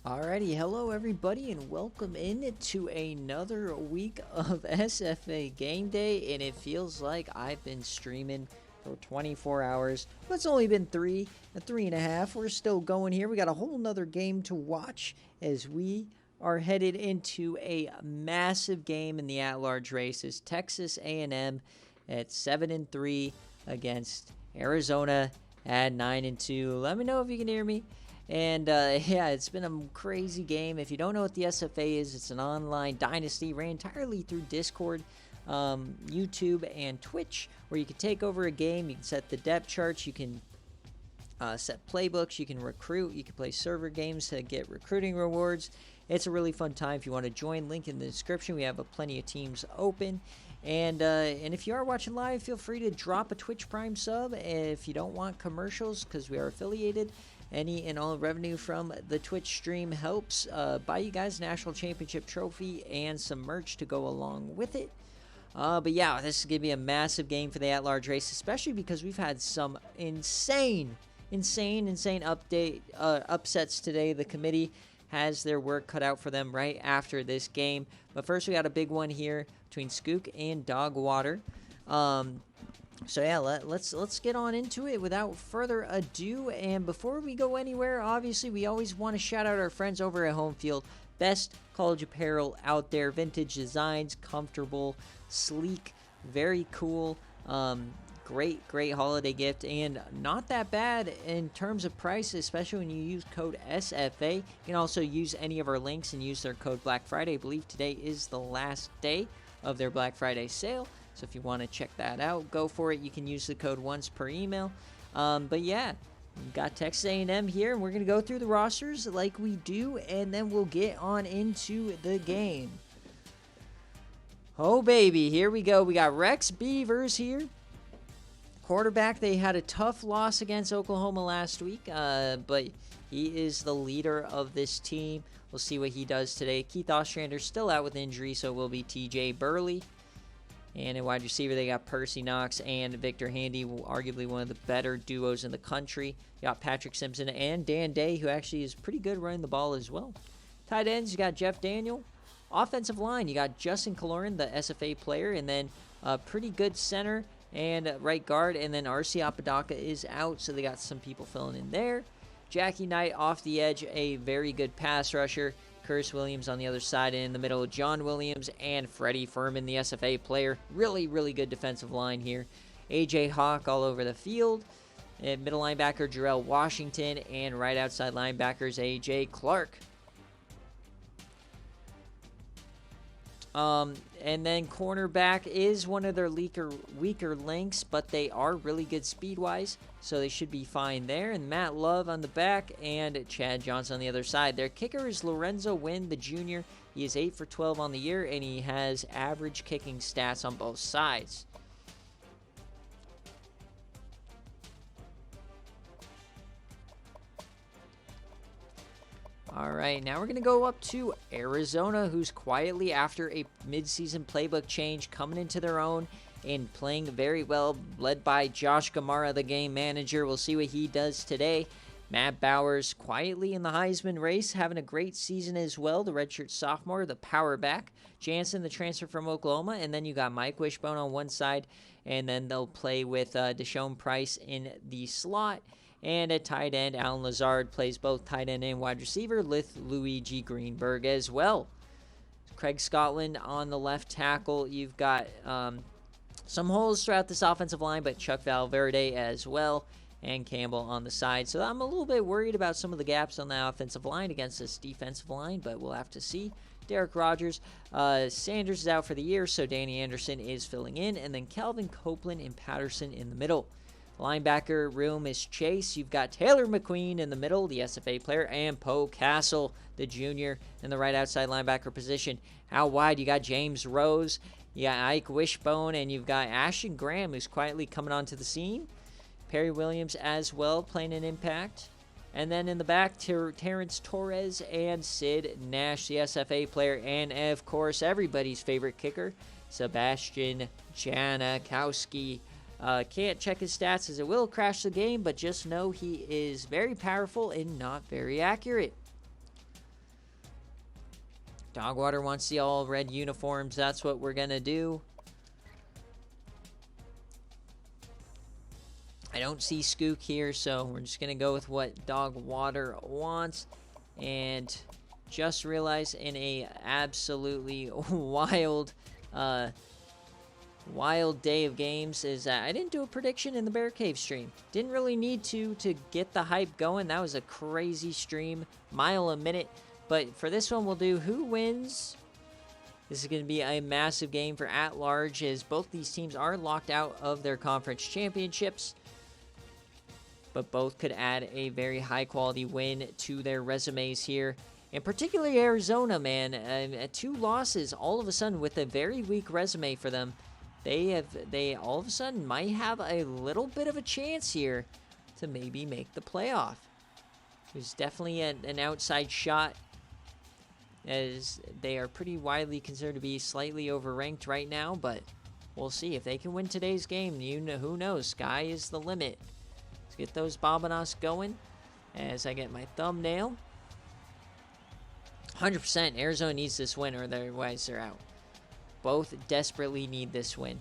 Alrighty, hello everybody, and welcome in to another week of SFA Game Day. And it feels like I've been streaming for 24 hours, but it's only been three and a half. We're still going here. We got a whole nother game to watch as we are headed into a massive game in the at-large races. Texas A&M at 7-3 against Arizona at 9-2. Let me know if you can hear me. And yeah, it's been a crazy game. If you don't know what the SFA is, it's an online dynasty ran entirely through Discord, YouTube, and Twitch, where you can take over a game. You can set the depth charts. You can set playbooks. You can recruit. You can play server games to get recruiting rewards. It's a really fun time. If you want to join, link in the description. We have plenty of teams open. And if you are watching live, feel free to drop a Twitch Prime sub if you don't want commercials, because we are affiliated. Any and all revenue from the Twitch stream helps buy you guys a national championship trophy and some merch to go along with it. But yeah, this is going to be a massive game for the at-large race, especially because we've had some insane upsets today. The committee has their work cut out for them right after this game. But first, we got a big one here between Skook and Dogwater. So yeah, let's get on into it without further ado. And before we go anywhere, obviously we always want to shout out our friends over at Home Field. Best college apparel out there, vintage designs, comfortable, sleek, very cool. Great holiday gift, and not that bad in terms of price, especially when you use code SFA. You can also use any of our links and use their code Black Friday. I believe today is the last day of their Black Friday sale. So if you want to check that out, go for it. You can use the code once per email. But yeah, we've got Texas A&M here, and we're going to go through the rosters like we do, and then we'll get on into the game. Oh, baby, here we go. We got Rex Beavers here. Quarterback, they had a tough loss against Oklahoma last week, but he is the leader of this team. We'll see what he does today. Keith Ostrander's still out with injury, so it will be TJ Burley. And in wide receiver, they got Percy Knox and Victor Handy, arguably one of the better duos in the country. You got Patrick Simpson and Dan Day, who actually is pretty good running the ball as well. Tight ends, you got Jeff Daniel. Offensive line, you got Justin Kaloran, the SFA player, and then a pretty good center and right guard. And then R.C. Apodaca is out, so they got some people filling in there. Jackie Knight off the edge, a very good pass rusher. Curtis Williams on the other side, and in the middle, John Williams and Freddie Furman, the SFA player. Really good defensive line here. A.J. Hawk all over the field. And middle linebacker, Jarrell Washington, and right outside linebackers, A.J. Clark. And then cornerback is one of their weaker links, but they are really good speed-wise, so they should be fine there. And Matt Love on the back and Chad Johnson on the other side. Their kicker is Lorenzo Wynn, the junior. He is 8 for 12 on the year, and he has average kicking stats on both sides. All right, now we're going to go up to Arizona, who's quietly, after a midseason playbook change, coming into their own and playing very well, led by Josh Gamara, the game manager. We'll see what he does today. Matt Bowers quietly in the Heisman race, having a great season as well. The redshirt sophomore, the power back. Jansen, the transfer from Oklahoma. And then you got Mike Wishbone on one side. And then they'll play with Deshaun Price in the slot. And at tight end, Alan Lazard plays both tight end and wide receiver with Luigi Greenberg as well. Craig Scotland on the left tackle. You've got some holes throughout this offensive line, but Chuck Valverde as well, and Campbell on the side. So I'm a little bit worried about some of the gaps on the offensive line against this defensive line, but we'll have to see. Derek Rogers, Sanders is out for the year, so Danny Anderson is filling in, and then Calvin Copeland and Patterson in the middle. Linebacker room is Chase. You've got Taylor McQueen in the middle, the SFA player, and Poe Castle, the junior, in the right outside linebacker position. Out wide, you got James Rose, you got Ike Wishbone, and you've got Ashton Graham, who's quietly coming onto the scene. Perry Williams as well, playing an impact. And then in the back, Terrence Torres and Sid Nash, the SFA player, and of course, everybody's favorite kicker, Sebastian Janikowski. Can't check his stats as it will crash the game, but just know he is very powerful and not very accurate. Dogwater wants the all red uniforms. That's what we're going to do. I don't see Skook here, so we're just going to go with what Dogwater wants. And just realized in a absolutely wild day of games is that I didn't do a prediction in the BearCave stream. Didn't really need to get the hype going. That was a crazy stream, mile a minute. But for this one, we'll do who wins. This is going to be a massive game for at large, as both these teams are locked out of their conference championships. But both could add a very high-quality win to their resumes here. And particularly Arizona, man, at 2 losses, all of a sudden, with a very weak resume for them, they all of a sudden might have a little bit of a chance here to maybe make the playoff. There's definitely an outside shot, as they are pretty widely considered to be slightly overranked right now, but we'll see. If they can win today's game, who knows? Sky is the limit. Get those Bobanos going as I get my thumbnail. 100% Arizona needs this win, or otherwise they're out. Both desperately need this win.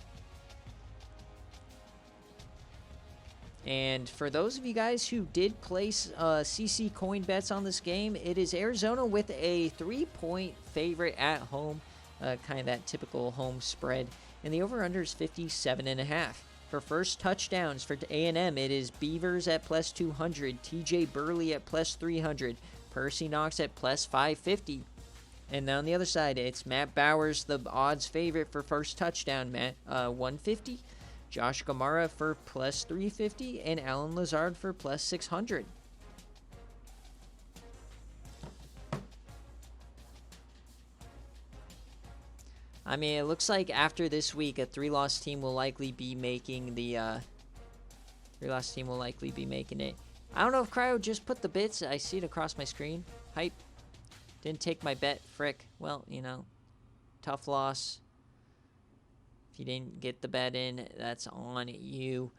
And for those of you guys who did place CC coin bets on this game, it is Arizona with a 3-point favorite at home. Kind of that typical home spread. And the over-under is 57.5. For first touchdowns for A&M, it is Beavers at plus 200, TJ Burley at plus 300, Percy Knox at plus 550. And on the other side, it's Matt Bowers, the odds favorite for first touchdown, 150, Josh Gamara for plus 350, and Alan Lazard for plus 600. I mean, it looks like after this week, a 3-loss team will likely be making the, 3-loss team will likely be making it. I don't know if Cryo just put the bits. I see it across my screen. Hype. Didn't take my bet. Frick. Well, you know, tough loss. If you didn't get the bet in, that's on you.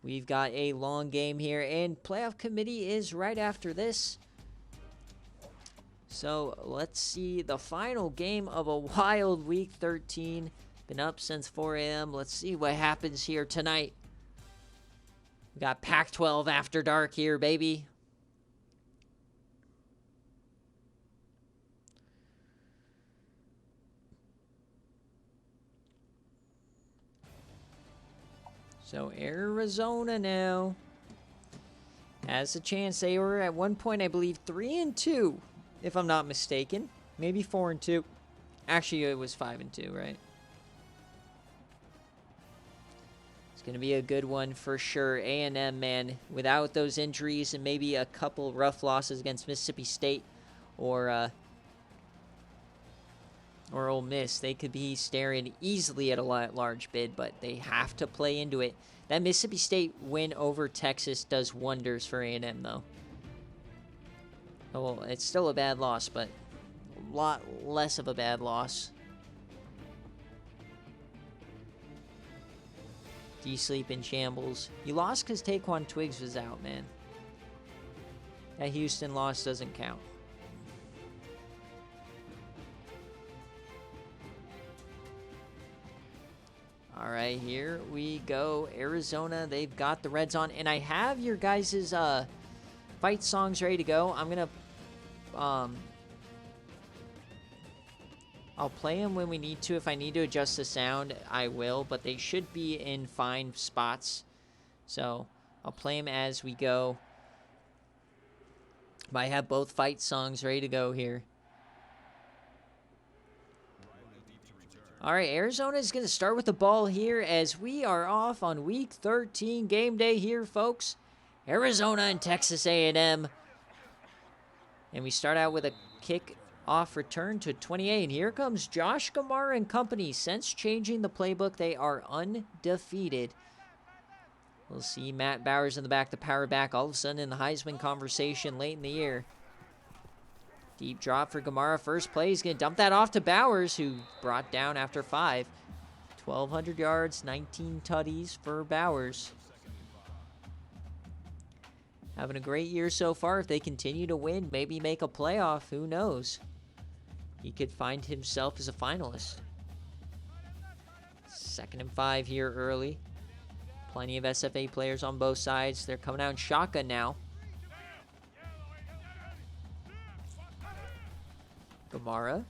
We've got a long game here, and playoff committee is right after this. So let's see the final game of a wild week 13. Been up since 4 a.m. Let's see what happens here tonight. We got Pac-12 after dark here, baby. So Arizona now has a chance. They were at one point, I believe, 3-2. If I'm not mistaken. Maybe 4-2. Actually, it was 5-2, right? It's going to be a good one for sure. A&M, man, without those injuries and maybe a couple rough losses against Mississippi State or Ole Miss, they could be staring easily at a large bid, but they have to play into it. That Mississippi State win over Texas does wonders for A&M, though. Well, it's still a bad loss, but a lot less of a bad loss. D-Sleep in shambles. You lost because Taquan Twiggs was out, man. That Houston loss doesn't count. All right, here we go. Arizona, they've got the Reds on. And I have your guys' fight songs ready to go. I'm going to... I'll play them when we need to. If I need to adjust the sound, I will. But they should be in fine spots. So I'll play them as we go. But I have both fight songs ready to go here. All right, Arizona is going to start with the ball here as we are off on Week 13 game day here, folks. Arizona and Texas A&M. And we start out with a kick-off return to 28. Here comes Josh Gamara and company. Since changing the playbook, they are undefeated. We'll see Matt Bowers in the back, the power back, all of a sudden in the Heisman conversation late in the year. Deep drop for Gamara. First play, he's going to dump that off to Bowers, who brought down after 5. 1,200 yards, 19 tutties for Bowers. Having a great year so far. If they continue to win, maybe make a playoff. Who knows? he could find himself as a finalist. 2nd and 5 here early. Plenty of SFA players on both sides. They're coming out in shotgun now. Gamara.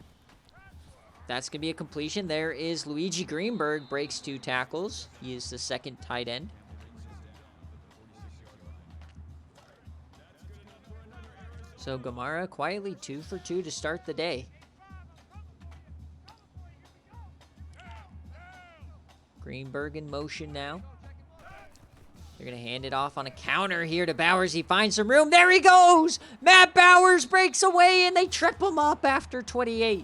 That's going to be a completion. There is Luigi Greenberg, breaks 2 tackles. He is the 2nd tight end. So Gamara quietly 2 for 2 to start the day. Greenberg in motion now. They're going to hand it off on a counter here to Bowers. He finds some room. There he goes! Matt Bowers breaks away, and they trip him up after 28.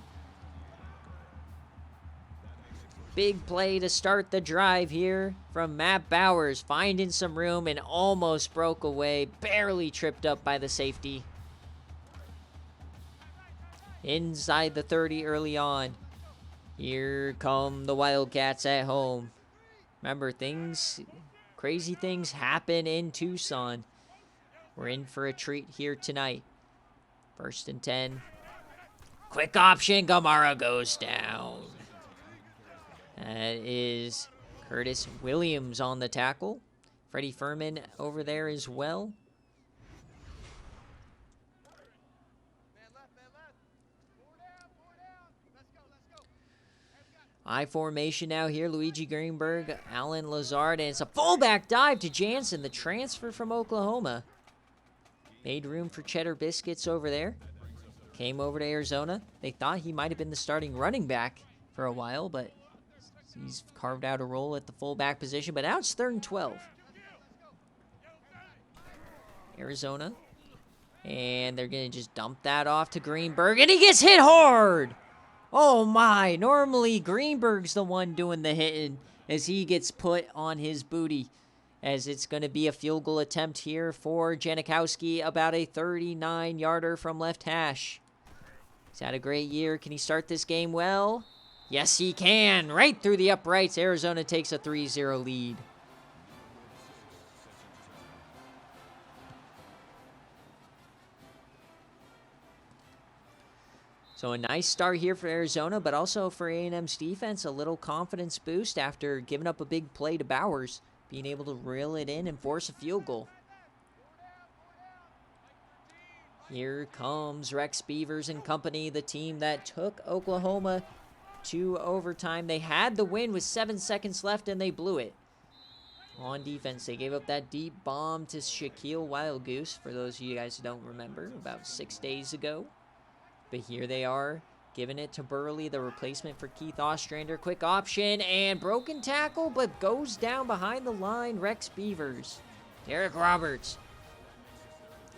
Big play to start the drive here from Matt Bowers, finding some room and almost broke away. Barely tripped up by the safety. Inside the 30 early on. Here come the Wildcats at home. Remember, crazy things happen in Tucson. We're in for a treat here tonight. 1st and 10. Quick option. Gamara goes down. That is Curtis Williams on the tackle. Freddie Furman over there as well. I formation now here. Luigi Greenberg, Alan Lazard, and it's a fullback dive to Jansen, the transfer from Oklahoma. Made room for Cheddar Biscuits over there. Came over to Arizona. They thought he might have been the starting running back for a while, but he's carved out a role at the fullback position. But now it's 3rd and 12. Arizona. And they're going to just dump that off to Greenberg, and he gets hit hard! Oh my, normally Greenberg's the one doing the hitting as he gets put on his booty, as it's going to be a field goal attempt here for Janikowski, about a 39-yarder from left hash. He's had a great year. Can he start this game well? Yes, he can. Right through the uprights. Arizona takes a 3-0 lead. So a nice start here for Arizona, but also for A&M's defense, a little confidence boost after giving up a big play to Bowers, being able to reel it in and force a field goal. Here comes Rex Beavers and company, the team that took Oklahoma to overtime. They had the win with 7 seconds left, and they blew it. On defense, they gave up that deep bomb to Shaquille Wildgoose, for those of you guys who don't remember, about 6 days ago. But here they are, giving it to Burley, the replacement for Keith Ostrander. Quick option and broken tackle, but goes down behind the line. Rex Beavers. Derek Roberts.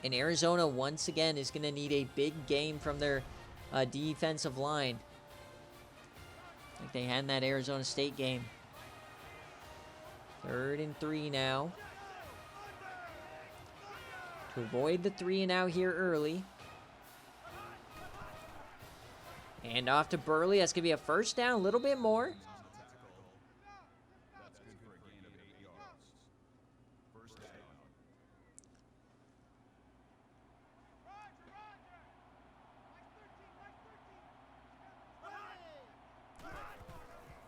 And Arizona, once again, is going to need a big game from their defensive line, like they had in that Arizona State game. 3rd and 3 now. To avoid the 3 and out here early. Hand off to Burley. That's going to be a first down, a little bit more.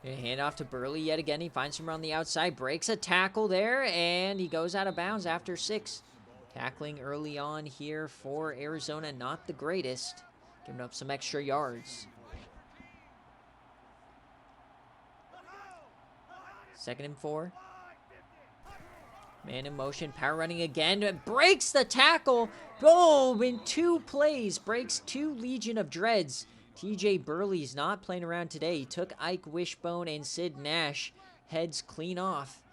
Hand off to Burley yet again. He finds him around the outside, breaks a tackle there, and he goes out of bounds after 6. Tackling early on here for Arizona, not the greatest. Giving up some extra yards. 2nd and 4. Man in motion, power running again. Breaks the tackle. Oh, in 2 plays. Breaks 2 Legion of Dreads. TJ Burley's not playing around today. He took Ike Wishbone and Sid Nash. Heads clean off.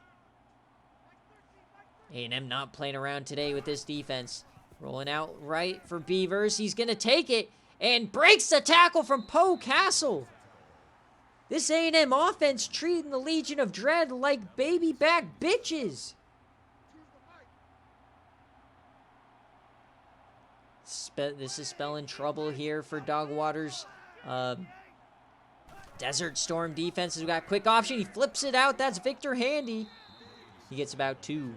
A&M not playing around today with this defense. Rolling out right for Beavers. He's going to take it. And breaks the tackle from Poe Castle. This A&M offense treating the Legion of Dread like baby back bitches. This is spelling trouble here for Dog Waters. Desert Storm defense has got quick option. He flips it out. That's Victor Handy. He gets about 2.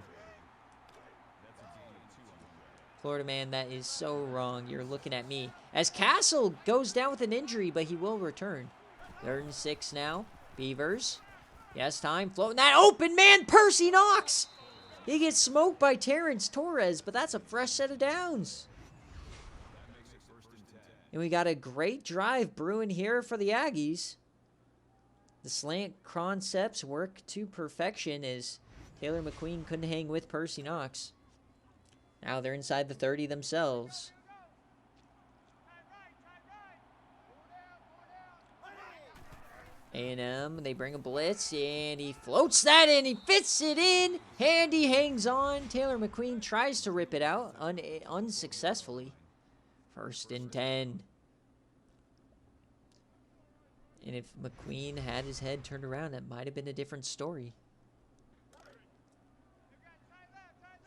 Florida man, that is so wrong. You're looking at me. As Castle goes down with an injury, but he will return. 3rd and 6 now. Beavers. Yes, time. Floating that open man. Percy Knox. He gets smoked by Terrence Torres, but that's a fresh set of downs. And we got a great drive brewing here for the Aggies. The slant concepts work to perfection as Taylor McQueen couldn't hang with Percy Knox. Now they're inside the 30 themselves. A&M, they bring a blitz, and he floats that in. He fits it in. Handy hangs on. Taylor McQueen tries to rip it out unsuccessfully. 1st and 10. And if McQueen had his head turned around, that might have been a different story.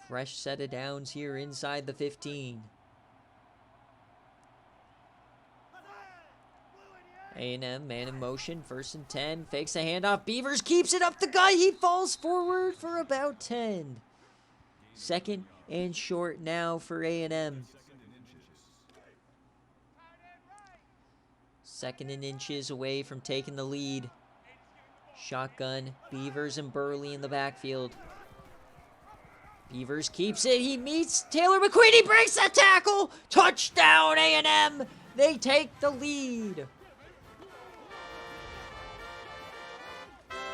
Fresh set of downs here inside the 15. A&M, man in motion, 1st and 10, fakes a handoff. Beavers keeps it up the gut. He falls forward for about 10. 2nd and short now for A&M. 2nd and inches away from taking the lead. Shotgun, Beavers and Burley in the backfield. Beavers keeps it. He meets Taylor McQueen. He breaks that tackle. Touchdown, A&M. They take the lead.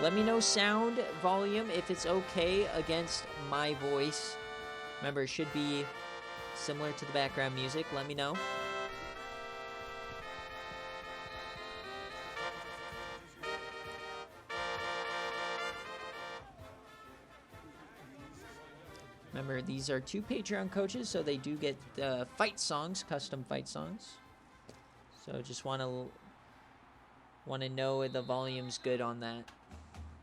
Let me know sound volume if it's okay against my voice. Remember, it should be similar to the background music. Let me know. Remember, these are 2 Patreon coaches, so they do get fight songs, custom fight songs. So just want to know the volume's good on that.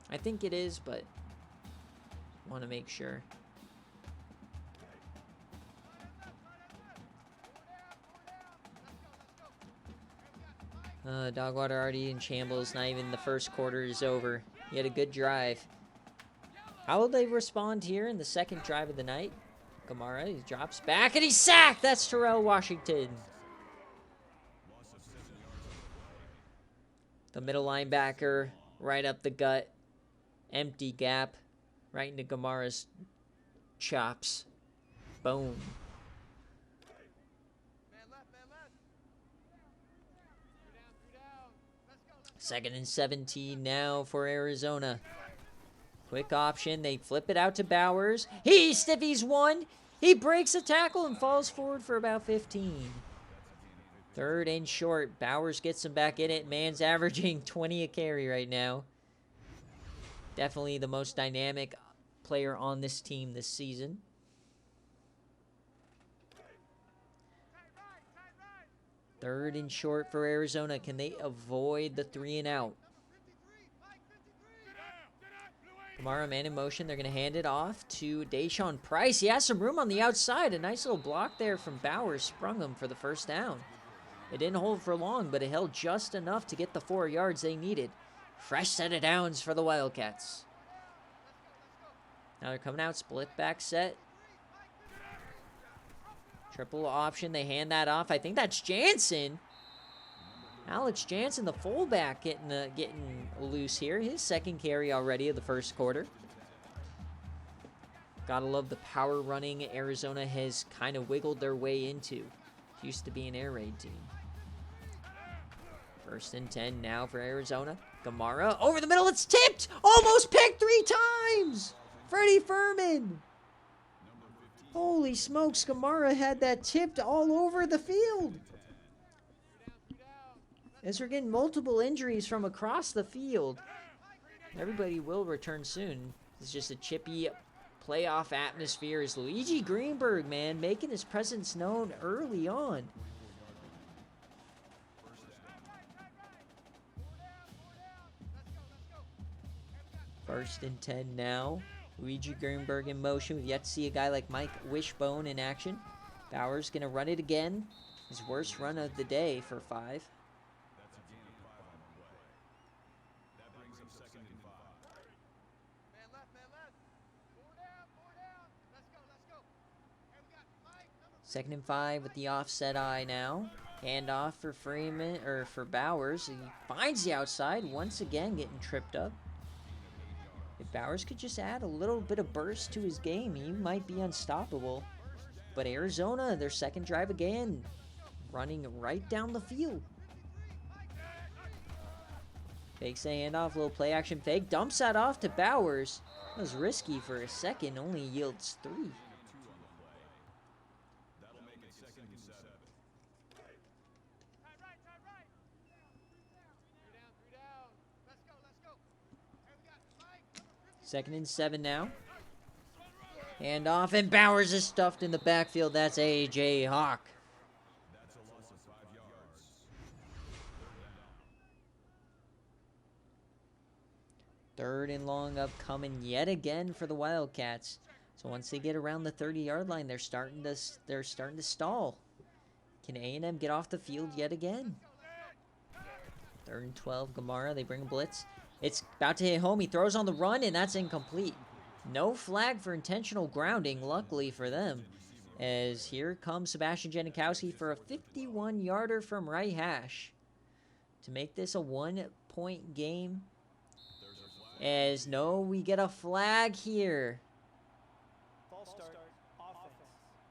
I think it is, but want to make sure. Dogwater already in shambles. Not even the first quarter is over. He had a good drive. How will they respond here in the 2nd drive of the night? Gamara, he drops back and he's sacked. That's Terrell Washington. The middle linebacker right up the gut. Empty gap right into Gamara's chops. Boom. Second and 17 now for Arizona. Quick option. They flip it out to Bowers. He stiffies one. He breaks a tackle and falls forward for about 15. 3rd and short. Bowers gets him back in it. Man's averaging 20 a carry right now. Definitely the most dynamic player on this team this season. Third and short for Arizona. Can they avoid the 3 and out? Kamara, man in motion. They're going to hand it off to Deshaun Price. He has some room on the outside. A nice little block there from Bowers sprung him for the 1st down. It didn't hold for long, but it held just enough to get the 4 yards they needed. Fresh set of downs for the Wildcats. Now they're coming out, split back set. Triple option, they hand that off. I think that's Jansen. Alex Jansen, the fullback, getting loose here. His 2nd carry already of the 1st quarter. Gotta love the power running Arizona has kind of wiggled their way into. Used to be an air raid team. 1st and 10 now for Arizona. Gamara over the middle. It's tipped. Almost picked 3 times. Freddie Furman. Holy smokes. Gamara had that tipped all over the field. As we're getting multiple injuries from across the field, everybody will return soon. It's just a chippy playoff atmosphere as Luigi Greenberg, man, making his presence known early on. First and 10 now. Luigi Greenberg in motion. We've yet to see a guy like Mike Wishbone in action. Bowers going to run it again. His worst run of the day for 5. 2nd and 5 with the offset eye now. Handoff for Freeman, or for Bowers. He finds the outside, once again getting tripped up. If Bowers could just add a little bit of burst to his game, he might be unstoppable. But Arizona, their 2nd drive again, running right down the field. Fakes the handoff, little play action fake, dumps that off to Bowers. That was risky for a second, only yields 3. Second and 7 now. Handoff, and Bowers is stuffed in the backfield. That's A.J. Hawk. Third and long upcoming yet again for the Wildcats. So once they get around the 30-yard line, they're starting to stall. Can A&M get off the field yet again? 3rd and 12, Gamara, they bring a blitz. It's about to hit home. He throws on the run, and that's incomplete. No flag for intentional grounding, luckily for them. As here comes Sebastian Janikowski for a 51-yarder from right hash. To make this a 1-point game. As no, we get a flag here. False start, offense.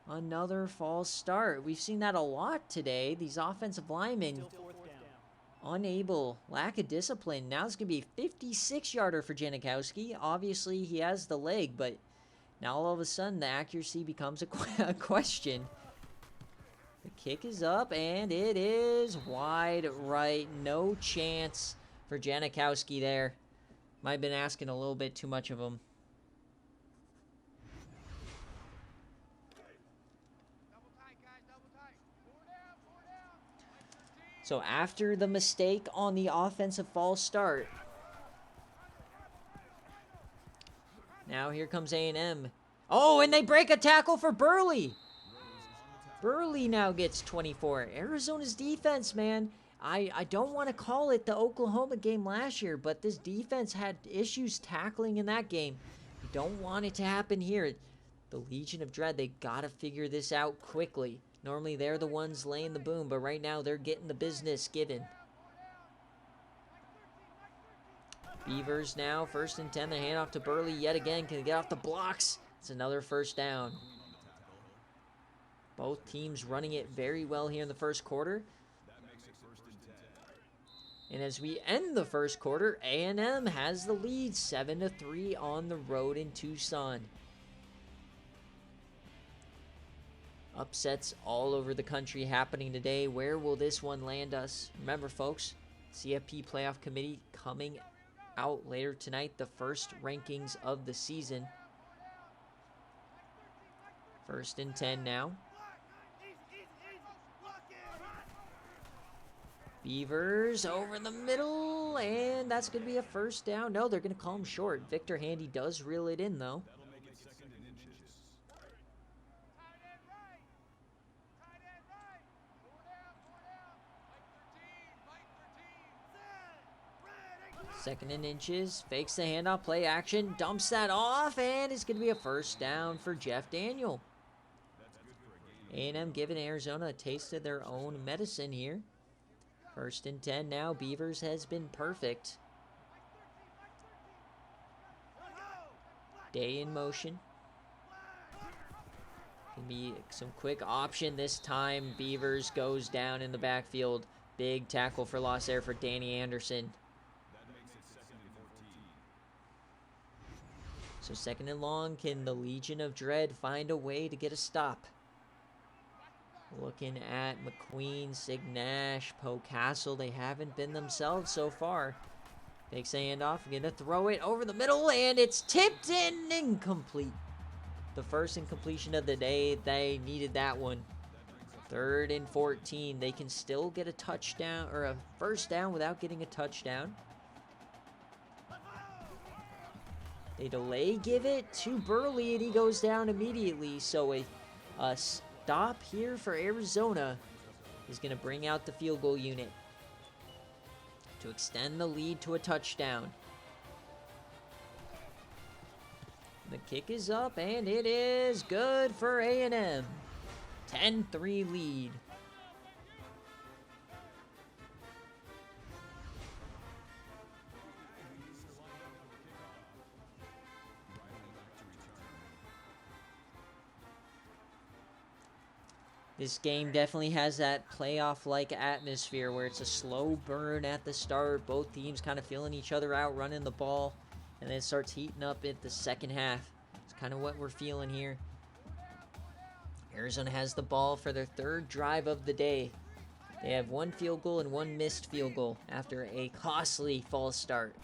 Another false start. We've seen that a lot today. These offensive linemen Still 4th down. unable, lack of discipline. Now it's going to be a 56-yarder for Janikowski. Obviously, he has the leg, but now all of a sudden the accuracy becomes a question. The kick is up, and it is wide right. No chance for Janikowski there. Might have been asking a little bit too much of him. So after the mistake on the offensive false start, now here comes A&M. Oh, and they break a tackle for Burley. Burley now gets 24. Arizona's defense, man. I don't want to call it the Oklahoma game last year, but this defense had issues tackling in that game. You don't want it to happen here. The Legion of Dread, they got to figure this out quickly. Normally they're the ones laying the boom, but right now they're getting the business given. Beavers now, 1st and 10. They hand off to Burley yet again. Can they get off the blocks? It's another 1st down. Both teams running it very well here in the 1st quarter. And as we end the 1st quarter, A&M has the lead 7-3 on the road in Tucson. Upsets all over the country happening today. Where will this one land us? Remember, folks, CFP Playoff Committee coming out later tonight, the first rankings of the season. 1st and 10 now. Beavers over the middle, and that's going to be a 1st down. No, they're going to call him short. Victor Handy does reel it in, though. Second and inches, fakes the handoff, play action, dumps that off, and it's going to be a 1st down for Jeff Daniel. A&M giving Arizona a taste of their own medicine here. 1st and 10 now. Beavers has been perfect. Day in motion. Can be some quick option this time. Beavers goes down in the backfield. Big tackle for loss there for Danny Anderson. So 2nd and long. Can the Legion of Dread find a way to get a stop? Looking at McQueen, Signash, Poe Castle. They haven't been themselves so far. Takes a handoff. Gonna throw it over the middle, and it's tipped in, incomplete. The 1st incompletion of the day. They needed that one. 3rd and 14. They can still get a touchdown, or a 1st down without getting a touchdown. They delay give it to Burley, and he goes down immediately. So a stop here for Arizona is going to bring out the field goal unit to extend the lead to a touchdown. The kick is up, and it is good for A&M. 10-3 lead. This game definitely has that playoff-like atmosphere where it's a slow burn at the start. Both teams kind of feeling each other out, running the ball, and then it starts heating up at the second half. It's kind of what we're feeling here. Arizona has the ball for their third drive of the day. They have one field goal and one missed field goal after a costly false start.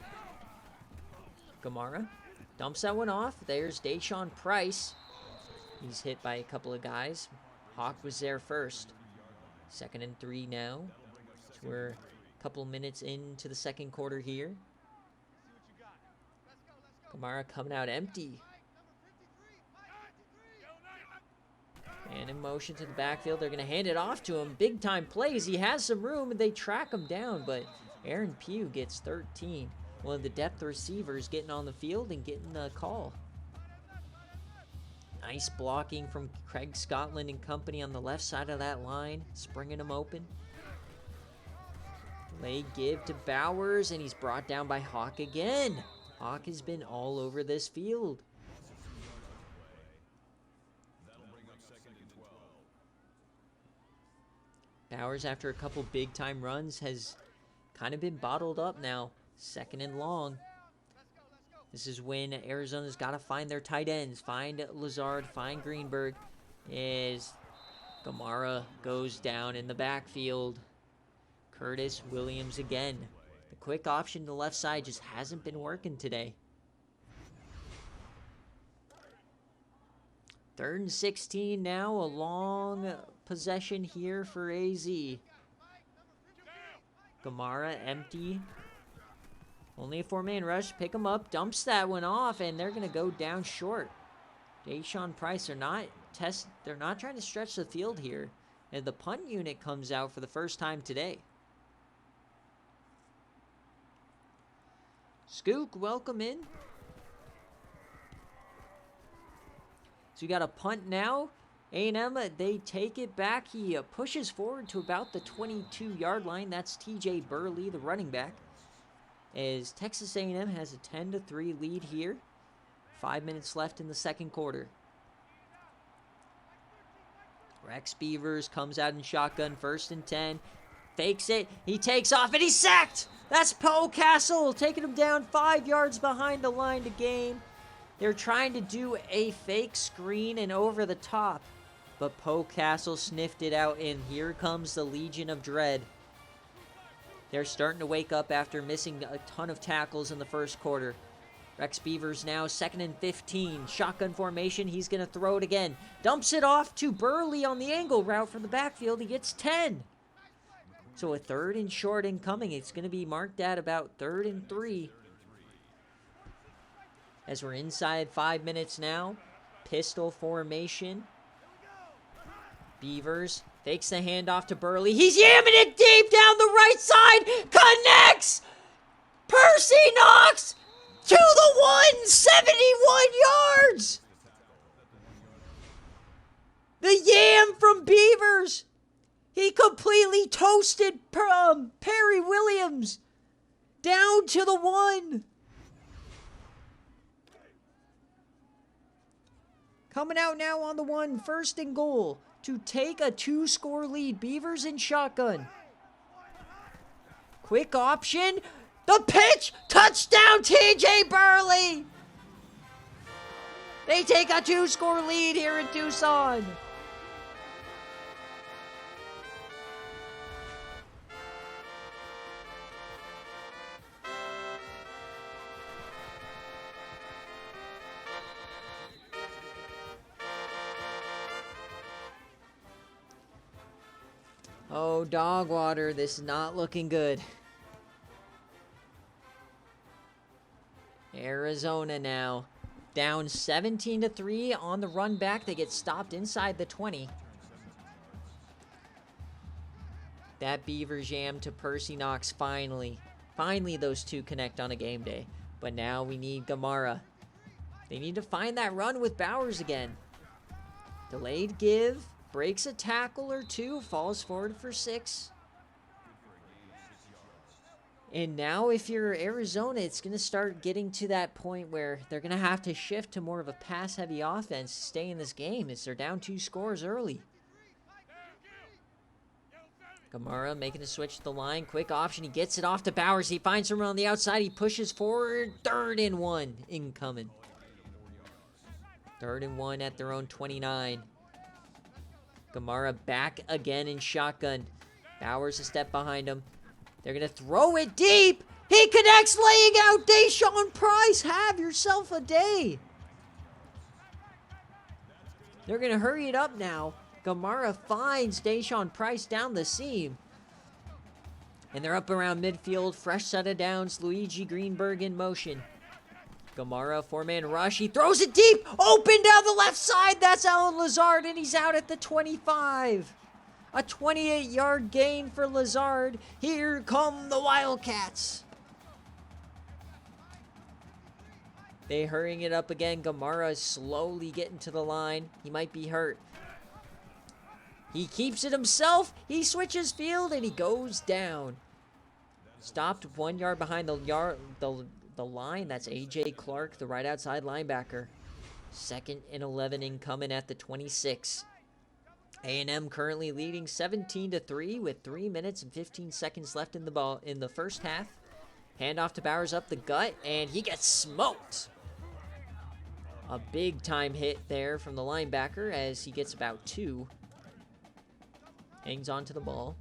Gamara dumps that one off. There's Deshaun Price. He's hit by a couple of guys. Hawk was there first. 2nd and 3 now. So we're a couple minutes into the second quarter here. Gamara coming out empty. And in motion to the backfield. They're going to hand it off to him. Big time plays. He has some room and they track him down. But Aaron Pugh gets 13. One of the depth receivers getting on the field and getting the call. Nice blocking from Craig Scotland and company on the left side of that line, springing him open. Lay give to Bowers, and he's brought down by Hawk again. Hawk has been all over this field. Bowers, after a couple big-time runs, has kind of been bottled up now. 2nd and long. This is when Arizona's got to find their tight ends. Find Lazard, find Greenberg. As Gamara goes down in the backfield. Curtis Williams again. The quick option to the left side just hasn't been working today. 3rd and 16 now. A long possession here for AZ. Gamara empty. Only a 4-man rush. Pick him up. Dumps that one off, and they're going to go down short. Deshaun Price, they're not trying to stretch the field here. And the punt unit comes out for the first time today. Skook, welcome in. So you got a punt now. A&M, they take it back. He pushes forward to about the 22-yard line. That's TJ Burley, the running back. As Texas A&M has a 10-3 lead here. 5 minutes left in the second quarter. Rex Beavers comes out in shotgun, 1st and 10. Fakes it. He takes off, and he's sacked! That's Poe Castle taking him down 5 yards behind the line to gain. They're trying to do a fake screen and over the top. But Poe Castle sniffed it out, and here comes the Legion of Dread. They're starting to wake up after missing a ton of tackles in the first quarter. Rex Beavers now 2nd and 15. Shotgun formation. He's going to throw it again. Dumps it off to Burley on the angle route from the backfield. He gets 10. So a 3rd and short incoming. It's going to be marked at about 3rd and 3. As we're inside 5 minutes now. Pistol formation. Beavers fakes the handoff to Burley. He's yamming it deep down the right side. Connects. Percy Knox to the 171 yards. The yam from Beavers. He completely toasted Perry Williams down to the 1. Coming out now on the 1, 1st and goal. To take a 2-score lead. Beavers in shotgun. Quick option. The pitch. Touchdown TJ Burley. They take a 2-score lead here in Tucson. Oh, dog water, this is not looking good. Arizona now down 17-3 on the run back. They get stopped inside the 20. That Beaver jam to Percy Knox finally. Finally those two connect on a game day. But now we need Gamara. They need to find that run with Bowers again. Delayed give. breaks a tackle or two, falls forward for 6. And now if you're Arizona, it's going to start getting to that point where they're going to have to shift to more of a pass-heavy offense to stay in this game as they're down 2 scores early. Kamara making a switch to the line. Quick option. He gets it off to Bowers. He finds someone on the outside. He pushes forward. 3rd and 1 incoming. 3rd and 1 at their own 29. Kamara back again in shotgun. Bowers a step behind him. They're going to throw it deep. He connects, laying out Deshaun Price. Have yourself a day. They're going to hurry it up now. Kamara finds Deshaun Price down the seam. And they're up around midfield. Fresh set of downs. Luigi Greenberg in motion. Kamara, 4-man rush. He throws it deep. Open down the left side. That's Alan Lazard, and he's out at the 25. A 28-yard gain for Lazard. Here come the Wildcats. They hurrying it up again. Kamara is slowly getting to the line. He might be hurt. He keeps it himself. He switches field, and he goes down. Stopped 1 yard behind the line. That's A.J. Clark, the right outside linebacker. 2nd and 11 incoming at the 26. A&M currently leading 17-3 with 3 minutes and 15 seconds left in the first half. Handoff to Bowers up the gut, and he gets smoked. A big time hit there from the linebacker as he gets about 2. Hangs on to the ball.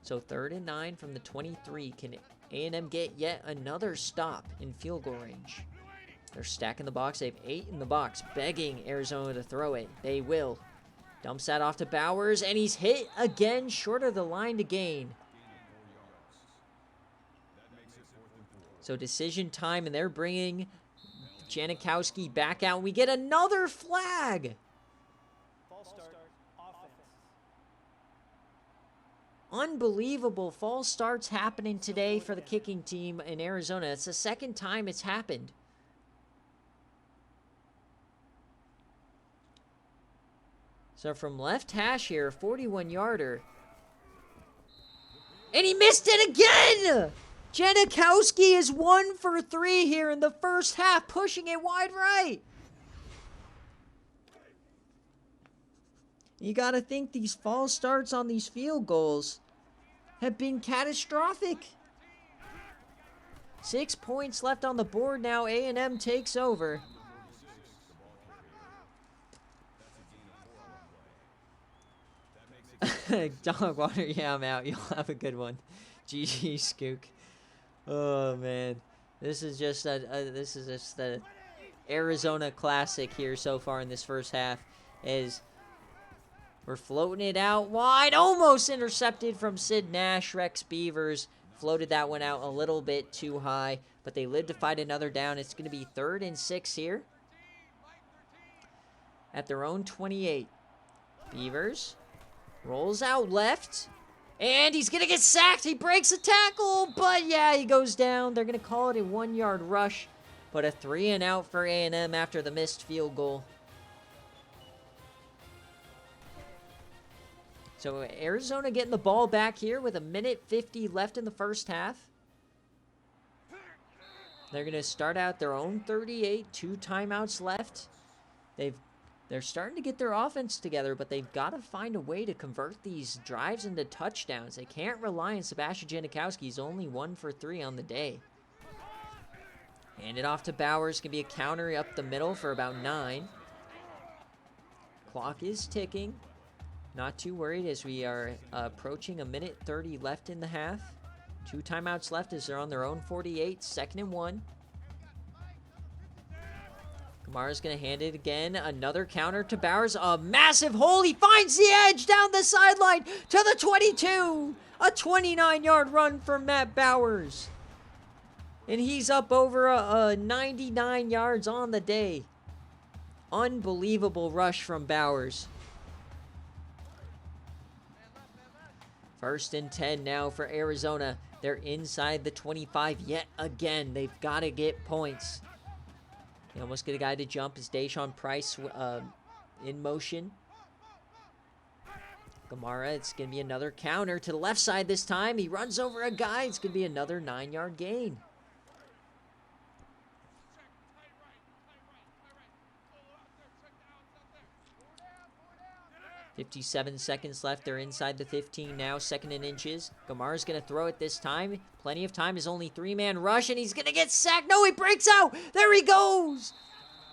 So 3rd and 9 from the 23. Can A&M get yet another stop in field goal range? They're stacking the box. They have 8 in the box, begging Arizona to throw it. They will. Dumps that off to Bowers, and he's hit again short of the line to gain. So decision time, and they're bringing Janikowski back out. We get another flag. False start, offense. Unbelievable false starts happening today for the kicking team in Arizona. It's the 2nd time it's happened. So from left hash here, 41-yarder. And he missed it again! Janikowski is 1 for 3 here in the first half, pushing it wide right. You got to think these false starts on these field goals have been catastrophic. 6 points left on the board now. A&M takes over. Dog water, yeah, I'm out. You'll have a good one. GG, Skook. Oh man, this is just a Arizona classic here so far in this first half. As we're floating it out wide, almost intercepted from Sid Nash. Rex Beavers floated that one out a little bit too high, but they live to fight another down. It's going to be 3rd and 6 here at their own 28. Beavers rolls out left, and he's going to get sacked. He breaks a tackle, but yeah, he goes down. They're going to call it a 1-yard rush, but a 3 and out for A&M after the missed field goal. So Arizona getting the ball back here with 1:50 left in the first half. They're going to start out their own 38, 2 timeouts left. They're starting to get their offense together, but they've got to find a way to convert these drives into touchdowns. They can't rely on Sebastian Janikowski. He's only 1 for 3 on the day. Hand it off to Bowers. Going to be a counter up the middle for about 9. Clock is ticking. Not too worried as we are approaching 1:30 left in the half. 2 timeouts left as they're on their own 48, 2nd and 1. Kamara's going to hand it again. Another counter to Bowers. A massive hole. He finds the edge down the sideline to the 22. A 29-yard run for Matt Bowers. And he's up over 99 yards on the day. Unbelievable rush from Bowers. 1st and 10 now for Arizona. They're inside the 25 yet again. They've got to get points. They almost get a guy to jump as Deshaun Price in motion. Gamara, it's going to be another counter to the left side this time. He runs over a guy. It's going to be another 9-yard gain. 57 seconds left. They're inside the 15 now, 2nd and inches. Gamara's going to throw it this time. Plenty of time. Is only 3-man rush, and he's going to get sacked. No, he breaks out. There he goes.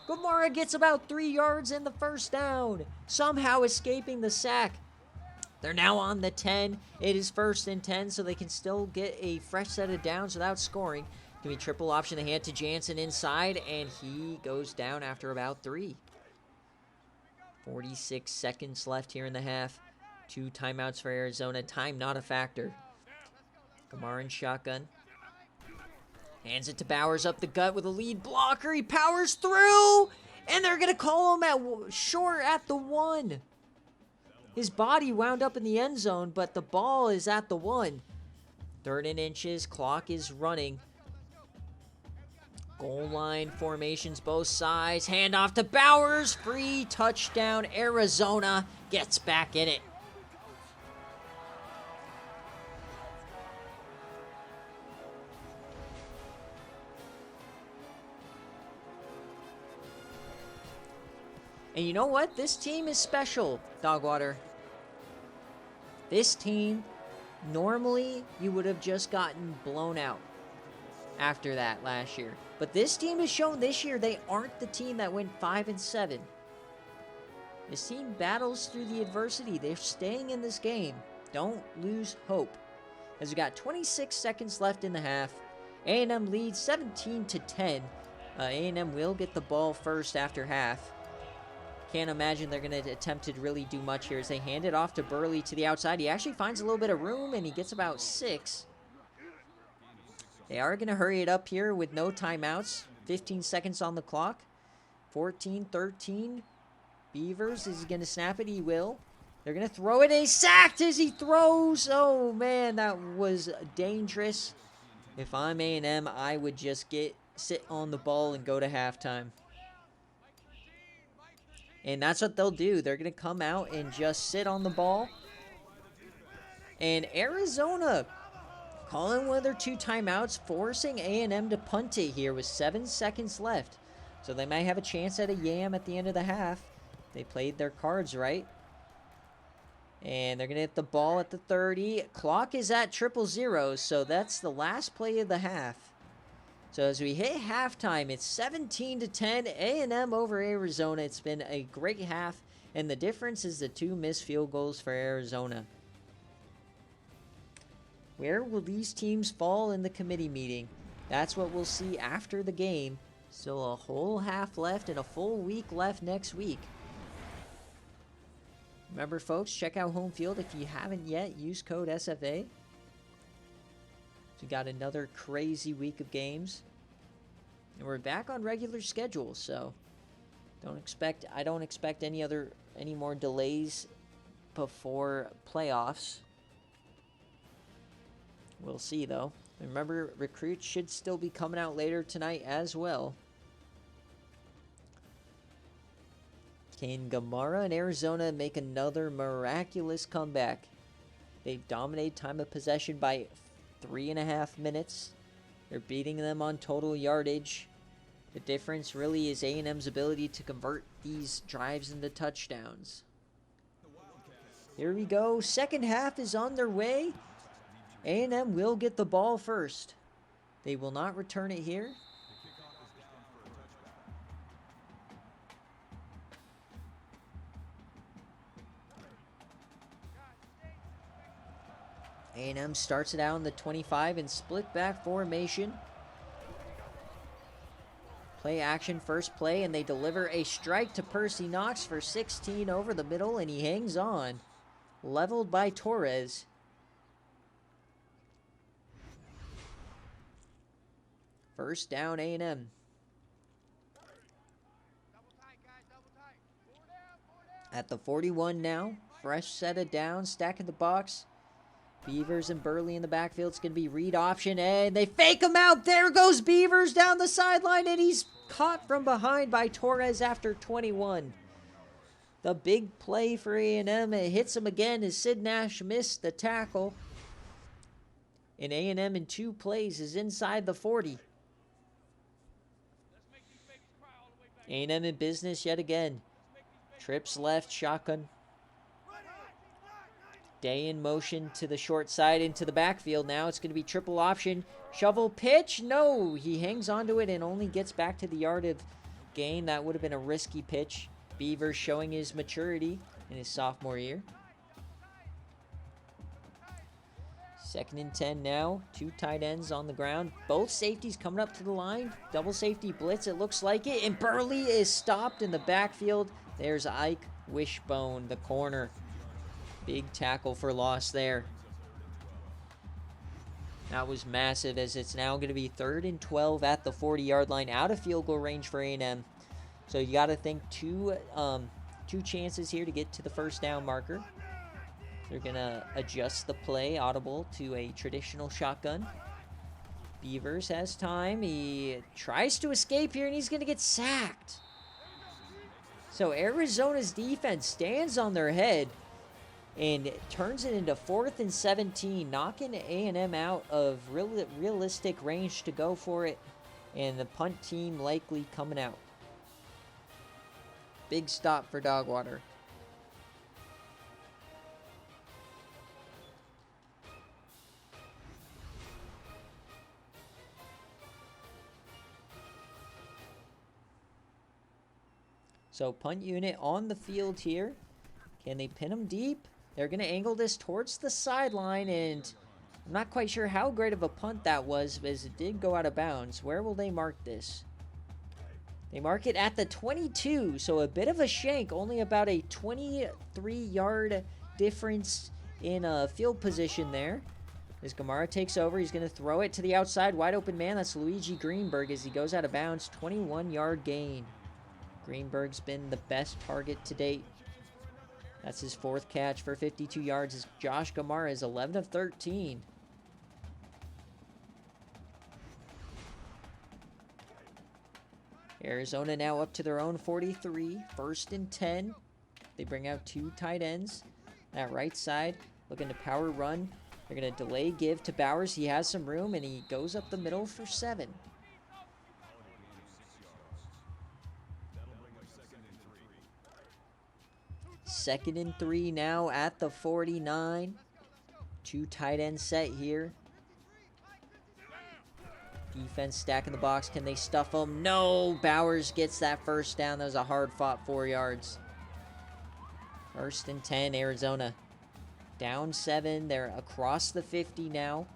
Gamara gets about 3 yards in the first down, somehow escaping the sack. They're now on the 10. It is 1st and 10, so they can still get a fresh set of downs without scoring. Going to be triple option. They hand to Jansen inside, and he goes down after about 3. 46 seconds left here in the half. 2 timeouts for Arizona. Time not a factor. Gamara in shotgun. Hands it to Bowers up the gut with a lead blocker. He powers through, and they're going to call him at short at the 1. His body wound up in the end zone, but the ball is at the 1. 3rd and inches. Clock is running. Goal line formations both sides. Handoff to Bowers. Free touchdown. Arizona gets back in it. And you know what? This team is special, Dogwater. This team, normally you would have just gotten blown out after that last year. But this team has shown this year they aren't the team that went 5-7. This team battles through the adversity. They're staying in this game. Don't lose hope. As we got 26 seconds left in the half, A&M leads 17-10. A&M will get the ball first after half. Can't imagine they're going to attempt to really do much here as they hand it off to Burley to the outside. He actually finds a little bit of room, and he gets about 6. They are going to hurry it up here with no timeouts. 15 seconds on the clock. 14-13. Beavers, is he going to snap it? He will. They're going to throw it. He's sacked as he throws. Oh, man, that was dangerous. If I'm A&M, I would just sit on the ball and go to halftime. And that's what they'll do. They're going to come out and just sit on the ball. And Arizona calling one of their 2 timeouts, forcing A&M to punt it here with 7 seconds left. So they might have a chance at a yam at the end of the half. They played their cards right. And they're going to hit the ball at the 30. Clock is at 0-0, so that's the last play of the half. So as we hit halftime, it's 17-10, A&M over Arizona. It's been a great half, and the difference is the 2 missed field goals for Arizona. Where will these teams fall in the committee meeting? That's what we'll see after the game. Still a whole half left and a full week left next week. Remember, folks, check out Home Field if you haven't yet. Use code SFA. We got another crazy week of games, and we're back on regular schedule. So, I don't expect any more delays before playoffs. We'll see though. Remember, recruits should still be coming out later tonight as well. Can Gamara and Arizona make another miraculous comeback? They've dominated time of possession by 3.5 minutes. They're beating them on total yardage. The difference really is A&M's ability to convert these drives into touchdowns. Here we go. Second half is on their way. A&M will get the ball first. They will not return it here. A&M starts it out in the 25 in split back formation. Play action, first play, and they deliver a strike to Percy Knox for 16 over the middle, and he hangs on. Leveled by Torres. First down, A&M. At the 41 now. Fresh set of downs, stacking the box. Beavers and Burley in the backfield. It's going to be read option, and they fake him out. There goes Beavers down the sideline, and he's caught from behind by Torres after 21. the big play for A&M. It hits him again as Sid Nash missed the tackle. And A&M in 2 plays is inside the 40. A&M in business yet again. Trips left, shotgun. Day in motion to the short side into the backfield. Now it's going to be triple option. Shovel pitch. No, he hangs onto it and only gets back to the yard of gain. That would have been a risky pitch. Beavers showing his maturity in his sophomore year. 2nd and 10 now. 2 tight ends on the ground. Both safeties coming up to the line. Double safety blitz, it looks like it. And Burley is stopped in the backfield. There's Ike Wishbone, the corner. Big tackle for loss there. That was massive, as it's now going to be 3rd and 12 at the 40-yard line, out of field goal range for A&M. So you got to think two chances here to get to the first down marker. They're going to adjust the play, audible to a traditional shotgun. Beavers has time. He tries to escape here, and he's going to get sacked. So Arizona's defense stands on their head and turns it into 4th and 17, knocking A&M out of realistic range to go for it, and the punt team likely coming out. Big stop for Dogwater. So punt unit on the field here. Can they pin them deep? They're going to angle this towards the sideline, and I'm not quite sure how great of a punt that was, as it did go out of bounds. Where will they mark this? They mark it at the 22, so a bit of a shank, only about a 23-yard difference in field position there. As Gamara takes over, he's going to throw it to the outside, wide open man. That's Luigi Greenberg as he goes out of bounds, 21-yard gain. Greenberg's been the best target to date. That's his 4th catch for 52 yards. As Josh Gamara is 11 of 13. Arizona now up to their own 43. 1st and 10. They bring out 2 tight ends. That right side, looking to power run. They're going to delay give to Bowers. He has some room, and he goes up the middle for 7. Second and 3 now at the 49. 2 tight end set here. Defense stacking the box. Can they stuff them? No! Bowers gets that first down. That was a hard-fought 4 yards. 1st and 10, Arizona. Down 7. They're across the 50 now.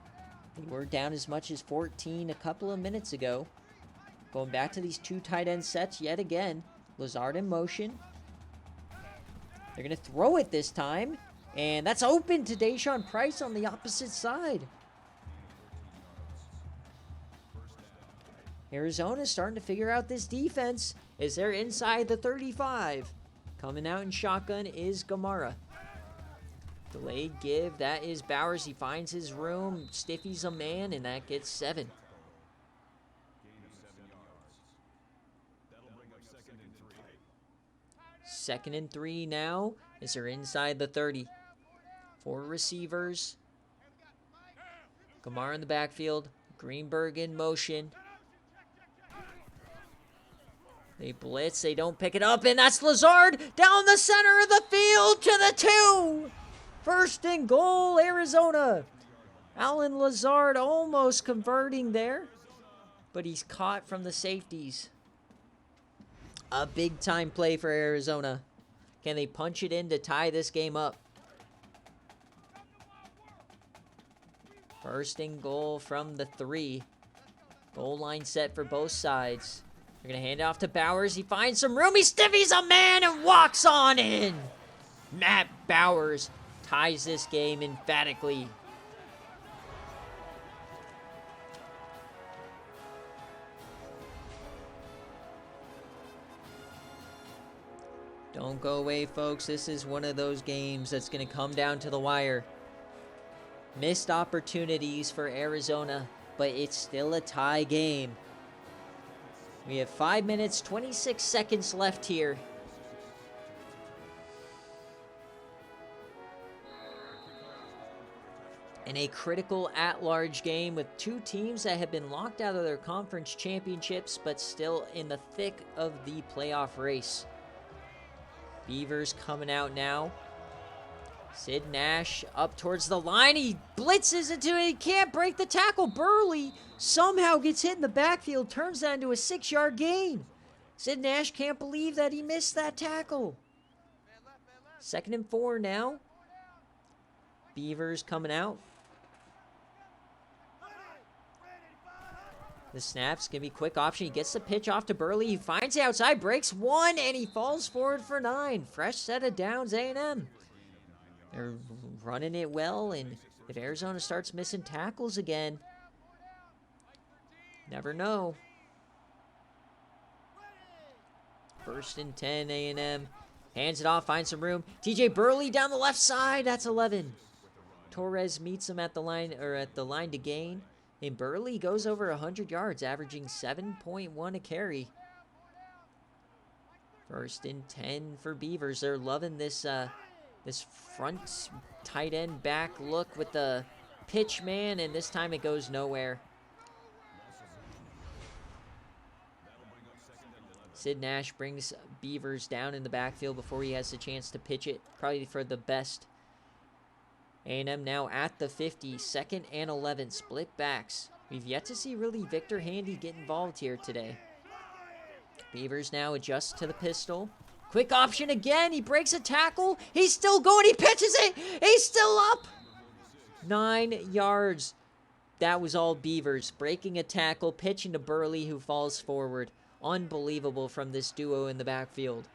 They were down as much as 14 a couple of minutes ago. Going back to these 2 tight end sets yet again. Lazard in motion. They're going to throw it this time. And that's open to Deshaun Price on the opposite side. Arizona's starting to figure out this defense as they're inside the 35. Coming out in shotgun is Gamara. Delayed give. That is Bowers. He finds his room. Stiffies a man, and that gets 7. Second and 3 now as they're inside the 30. 4 receivers. Gamara in the backfield. Greenberg in motion. They blitz. They don't pick it up, and that's Lazard down the center of the field to the 2. 1st and goal, Arizona. Alan Lazard almost converting there, but he's caught from the safeties. A big-time play for Arizona. Can they punch it in to tie this game up? 1st and goal from the 3. Goal line set for both sides. They're going to hand it off to Bowers. He finds some room. He stiffies a man and walks on in. Matt Bowers ties this game emphatically. Don't go away, folks. This is one of those games that's going to come down to the wire. Missed opportunities for Arizona, but it's still a tie game. We have 5 minutes, 26 seconds left here. In a critical at-large game with two teams that have been locked out of their conference championships but still in the thick of the playoff race. Beavers coming out now. Sid Nash up towards the line. He blitzes into it. He can't break the tackle. Burley somehow gets hit in the backfield, turns that into a 6-yard gain. Sid Nash can't believe that he missed that tackle. 2nd and 4 now. Beavers coming out. The snap's going to be quick option. He gets the pitch off to Burley. He finds the outside, breaks one, and he falls forward for 9. Fresh set of downs, A&M. They're running it well, and if Arizona starts missing tackles again, never know. 1st and 10, A&M. Hands it off, finds some room. TJ Burley down the left side. That's 11. Torres meets him at the line, to gain. And Burley goes over 100 yards, averaging 7.1 a carry. 1st and 10 for Beavers. They're loving this this front tight end back look with the pitch man, and this time it goes nowhere. Sid Nash brings Beavers down in the backfield before he has the chance to pitch it, probably for the best. A&M now at the 50, 2nd and 11, split backs. We've yet to see really Victor Handy get involved here today. Beavers now adjust to the pistol. Quick option again. He breaks a tackle. He's still going. He pitches it. He's still up. 9 yards. That was all Beavers. Breaking a tackle, pitching to Burley, who falls forward. Unbelievable from this duo in the backfield.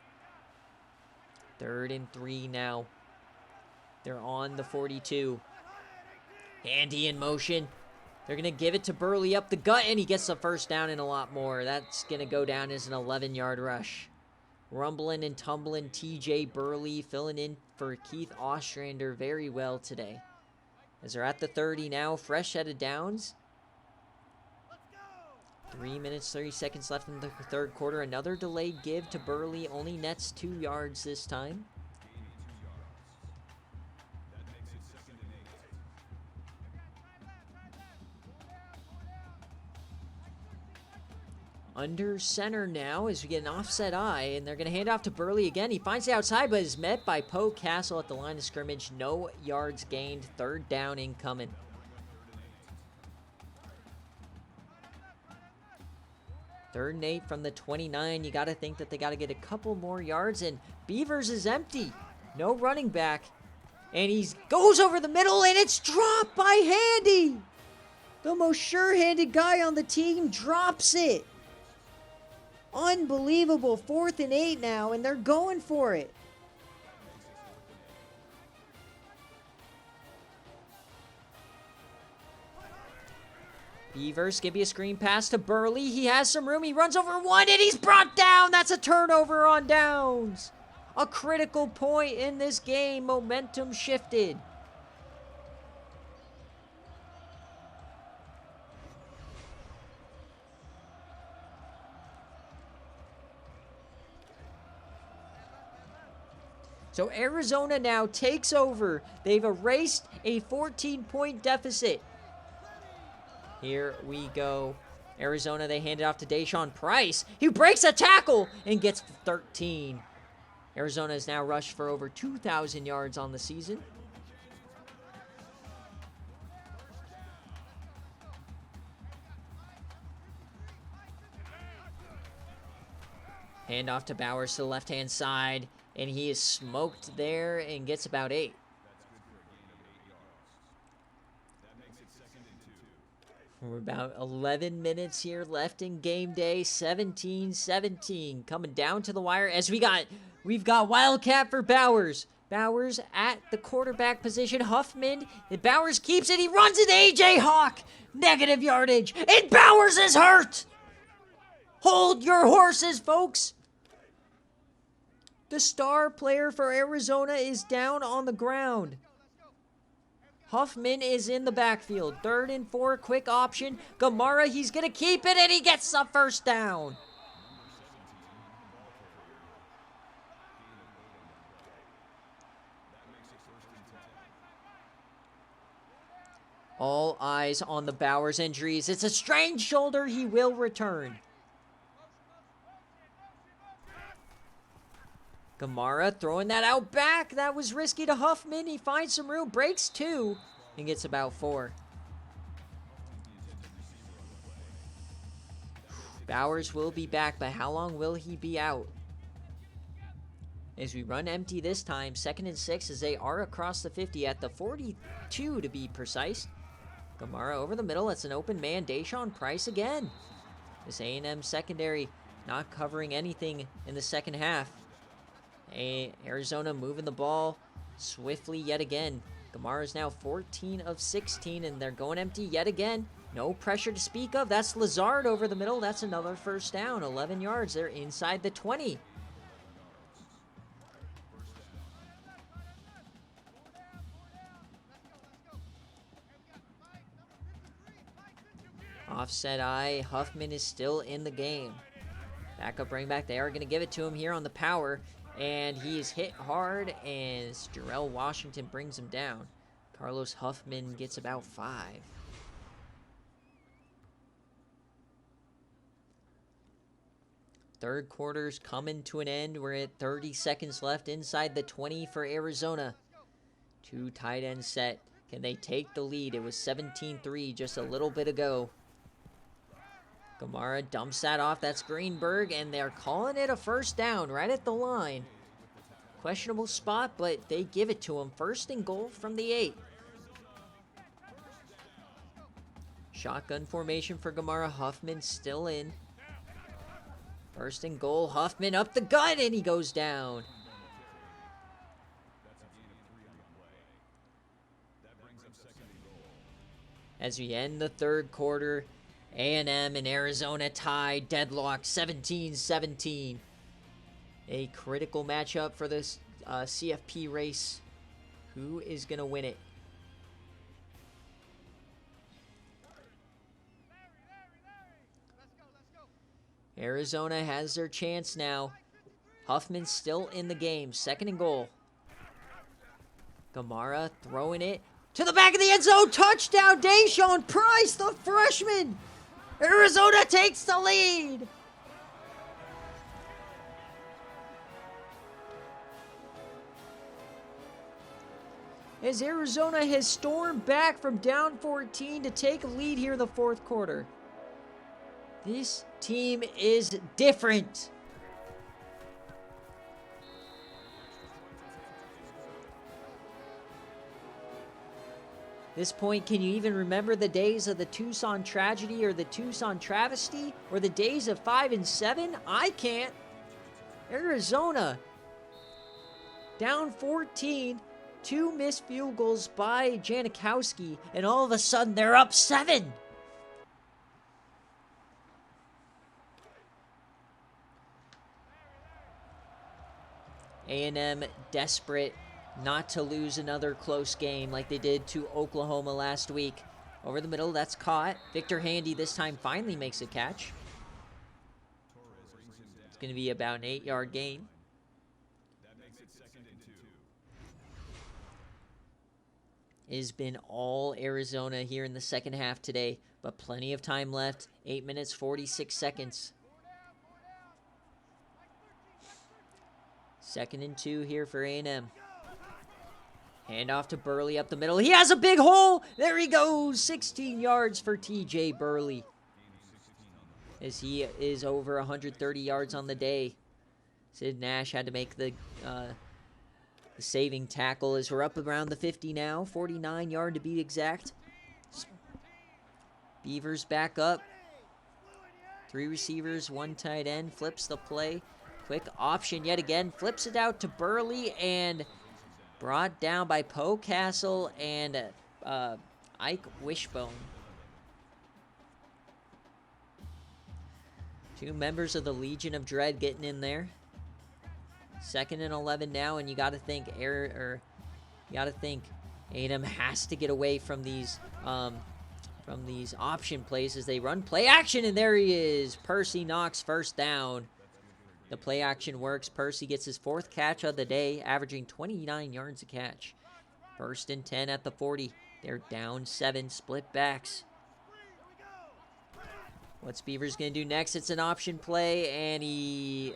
3rd and 3 now. They're on the 42. Handy in motion. They're going to give it to Burley up the gut, and he gets the first down and a lot more. That's going to go down as an 11-yard rush. Rumbling and tumbling, TJ Burley filling in for Keith Ostrander very well today. As they're at the 30 now, fresh set of downs. 3 minutes, 30 seconds left in the 3rd quarter. Another delayed give to Burley, only nets 2 yards this time. Under center now as we get an offset eye, and they're going to hand off to Burley again. He finds the outside, but is met by Poe Castle at the line of scrimmage. No yards gained. 3rd down incoming. Third and 8 from the 29. You got to think that they got to get a couple more yards, and Beavers is empty. No running back. And he goes over the middle, and it's dropped by Handy. The most sure-handed guy on the team drops it. Unbelievable. 4th and 8 now, and they're going for it. Beavers give you a screen pass to Burley. He has some room. He runs over one, and he's brought down. That's a turnover on downs. A critical point in this game. Momentum shifted. So Arizona now takes over. They've erased a 14-point deficit. Here we go. Arizona, they hand it off to Deshaun Price. He breaks a tackle and gets 13. Arizona has now rushed for over 2,000 yards on the season. Hand off to Bowers to the left-hand side, and he is smoked there and gets about 8. We're about 11 minutes here left in game day. 17-17. Coming down to the wire as we've got Wildcat for Bowers. Bowers at the quarterback position. Huffman. And Bowers keeps it. He runs it. AJ Hawk. Negative yardage. And Bowers is hurt. Hold your horses, folks. The star player for Arizona is down on the ground. Huffman is in the backfield. 3rd and 4, quick option. Gamara, he's going to keep it, and he gets the first down. All eyes on the Bowers injuries. It's a strained shoulder. He will return. Gamara throwing that out back. That was risky to Huffman. He finds some room, breaks 2, and gets about 4. Bowers will be back, but how long will he be out? As we run empty this time, 2nd and 6 as they are across the 50 at the 42 to be precise. Gamara over the middle. It's an open man. Deshaun Price again. This A&M secondary not covering anything in the second half. Arizona moving the ball swiftly yet again. Gamara's now 14 of 16, and they're going empty yet again. No pressure to speak of. That's Lazard over the middle. That's another first down. 11 yards. They're inside the 20. Offset eye. Huffman is still in the game. Backup bring back. They are going to give it to him here on the power. And he is hit hard as Jarrell Washington brings him down. Carlos Huffman gets about 5. Third quarter's coming to an end. We're at 30 seconds left inside the 20 for Arizona. 2 tight ends set. Can they take the lead? It was 17-3 just a little bit ago. Gamara dumps that off. That's Greenberg, and they're calling it a first down right at the line. Questionable spot, but they give it to him. 1st and goal from the 8. Shotgun formation for Gamara. Huffman still in. 1st and goal. Huffman up the gut, and he goes down. As we end the third quarter, A&M and Arizona tied, deadlock 17-17. A critical matchup for this CFP race. Who is going to win it? Arizona has their chance now. Huffman's still in the game. 2nd and goal. Gamara throwing it to the back of the end zone. Touchdown, Deshaun Price, the freshman. Arizona takes the lead. As Arizona has stormed back from down 14 to take a lead here in the 4th quarter. This team is different. This point, can you even remember the days of the Tucson tragedy or the Tucson travesty or the days of 5 and 7? I can't. Arizona down 14, 2 missed field goals by Janikowski, and all of a sudden they're up 7. A&M desperate not to lose another close game like they did to Oklahoma last week. Over the middle, that's caught. Victor Handy this time finally makes a catch. It's going to be about an 8-yard gain. It has been all Arizona here in the second half today, but plenty of time left. 8 minutes, 46 seconds. 2nd and 2 here for A&M. Hand off to Burley up the middle. He has a big hole. There he goes. 16 yards for TJ Burley. As he is over 130 yards on the day. Sid Nash had to make the saving tackle as we're up around the 50 now. 49 yard to be exact. Beavers back up. 3 receivers, 1 tight end. Flips the play. Quick option yet again. Flips it out to Burley and brought down by Poe Castle and Ike Wishbone. 2 members of the Legion of Dread getting in there. 2nd and 11 now, and you got to think A&M has to get away from these option plays as they run play action, and there he is. Percy Knox first down. The play action works. Percy gets his 4th catch of the day, averaging 29 yards a catch. 1st and 10 at the 40. They're down 7, split backs. What's Beavers going to do next? It's an option play, and he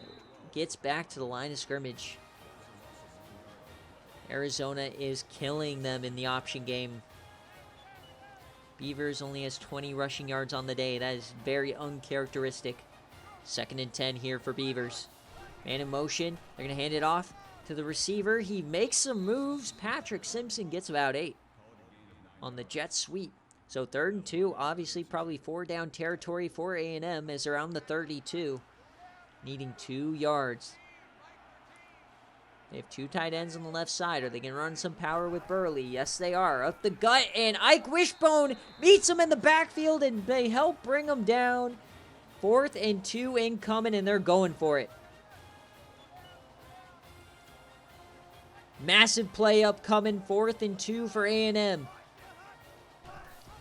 gets back to the line of scrimmage. Arizona is killing them in the option game. Beavers only has 20 rushing yards on the day. That is very uncharacteristic. 2nd and 10 here for Beavers. Man in motion. They're going to hand it off to the receiver. He makes some moves. Patrick Simpson gets about 8 on the jet sweep. So 3rd and 2, obviously probably 4 down territory for A&M as they're on the 32, needing 2 yards. They have 2 tight ends on the left side. Are they going to run some power with Burley? Yes, they are. Up the gut, and Ike Wishbone meets him in the backfield, and they help bring him down. 4th and 2 incoming, and they're going for it. Massive play upcoming. 4th and 2 for A&M.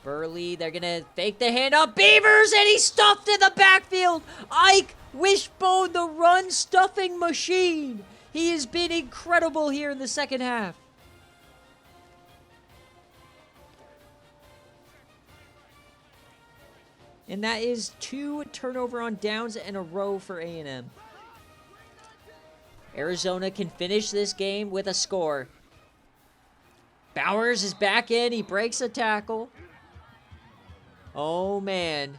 Burley, they're going to fake the handoff. Beavers, and he's stuffed in the backfield. Ike Wishbone, the run-stuffing machine. He has been incredible here in the second half. And that is 2 turnover on downs in a row for A&M. Arizona can finish this game with a score. Bowers is back in. He breaks a tackle. Oh, man.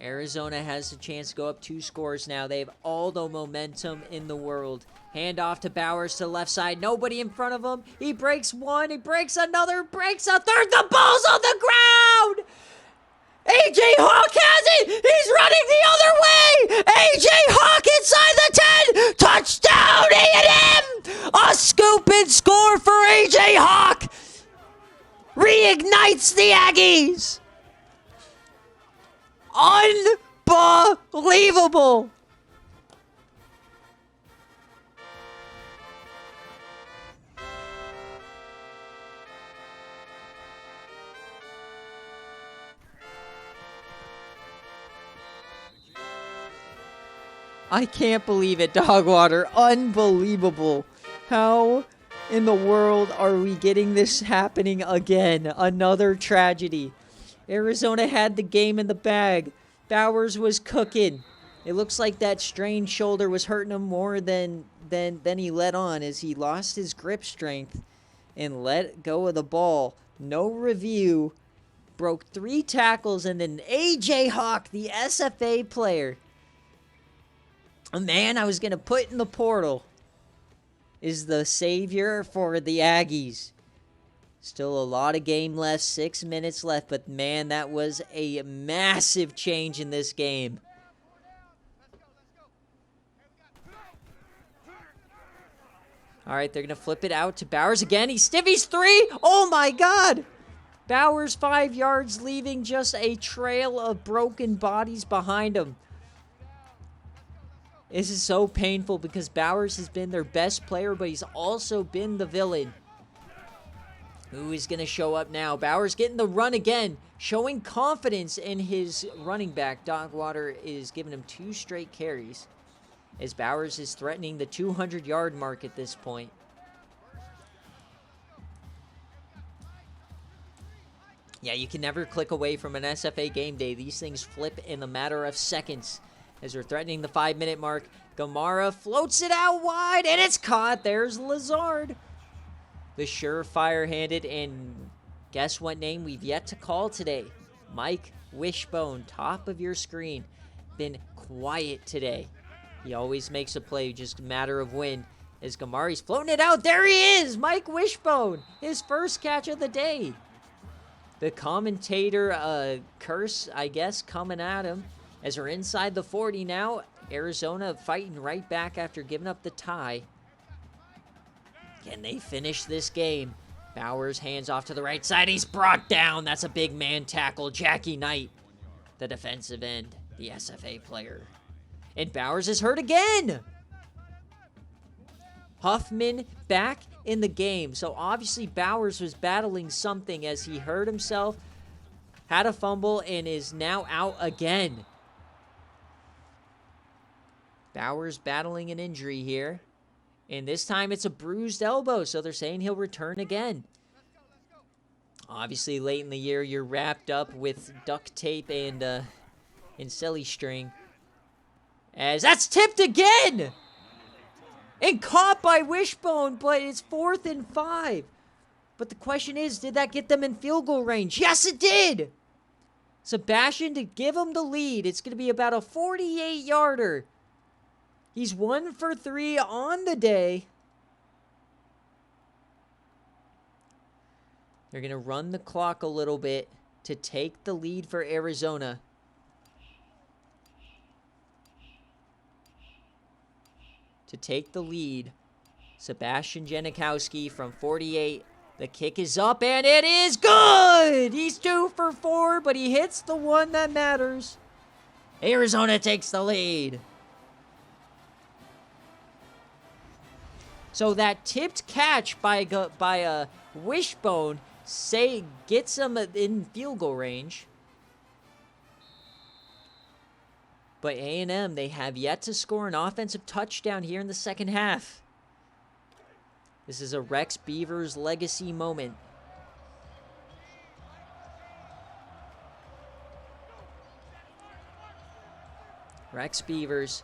Arizona has a chance to go up 2 scores now. They have all the momentum in the world. Hand off to Bowers to the left side. Nobody in front of him. He breaks 1. He breaks another. Breaks a 3rd. The ball's on the ground. A.J. Hawk has it. He's running the other way. A.J. Hawk inside the 10. Touchdown, A&M. A scoop and score for A.J. Hawk. Reignites the Aggies. Unbelievable. I can't believe it, Dogwater. Unbelievable. How in the world are we getting this happening again? Another tragedy. Arizona had the game in the bag. Bowers was cooking. It looks like that strained shoulder was hurting him more than he let on as he lost his grip strength and let go of the ball. No review. Broke 3 tackles, and then A.J. Hawk, the SFA player, a man I was going to put in the portal, is the savior for the Aggies. Still a lot of game left, 6 minutes left, but man, that was a massive change in this game. All right, they're going to flip it out to Bowers again. He stiffies 3. Oh, my God. Bowers 5 yards, leaving just a trail of broken bodies behind him. This is so painful because Bowers has been their best player, but he's also been the villain. Who is going to show up now? Bowers getting the run again, showing confidence in his running back. Dogwater is giving him 2 straight carries, as Bowers is threatening the 200-yard mark at this point. Yeah, you can never click away from an SFA game day. These things flip in a matter of seconds. As they're threatening the 5-minute mark, Gamara floats it out wide, and it's caught. There's Lazard. The surefire-handed, and guess what name we've yet to call today? Mike Wishbone, top of your screen. Been quiet today. He always makes a play, just a matter of when. As Gamari's floating it out, there he is! Mike Wishbone, his first catch of the day. The commentator curse, I guess, coming at him. As we're inside the 40 now, Arizona fighting right back after giving up the tie. Can they finish this game? Bowers hands off to the right side. He's brought down. That's a big man tackle. Jackie Knight, the defensive end, the SFA player. And Bowers is hurt again. Huffman back in the game. So obviously Bowers was battling something as he hurt himself, had a fumble, and is now out again. Bowers battling an injury here. And this time it's a bruised elbow, so they're saying he'll return again. Obviously, late in the year, you're wrapped up with duct tape and silly string. As that's tipped again! And caught by Wishbone, but it's 4th and 5. But the question is, did that get them in field goal range? Yes, it did! Sebastian to give him the lead. It's going to be about a 48-yarder. He's 1 for 3 on the day. They're going to run the clock a little bit to take the lead for Arizona. To take the lead, Sebastian Janikowski from 48. The kick is up, and it is good! He's 2 for 4, but he hits the one that matters. Arizona takes the lead. So that tipped catch by a Wishbone gets him in field goal range. But A&M, they have yet to score an offensive touchdown here in the second half. This is a Rex Beavers legacy moment. Rex Beavers,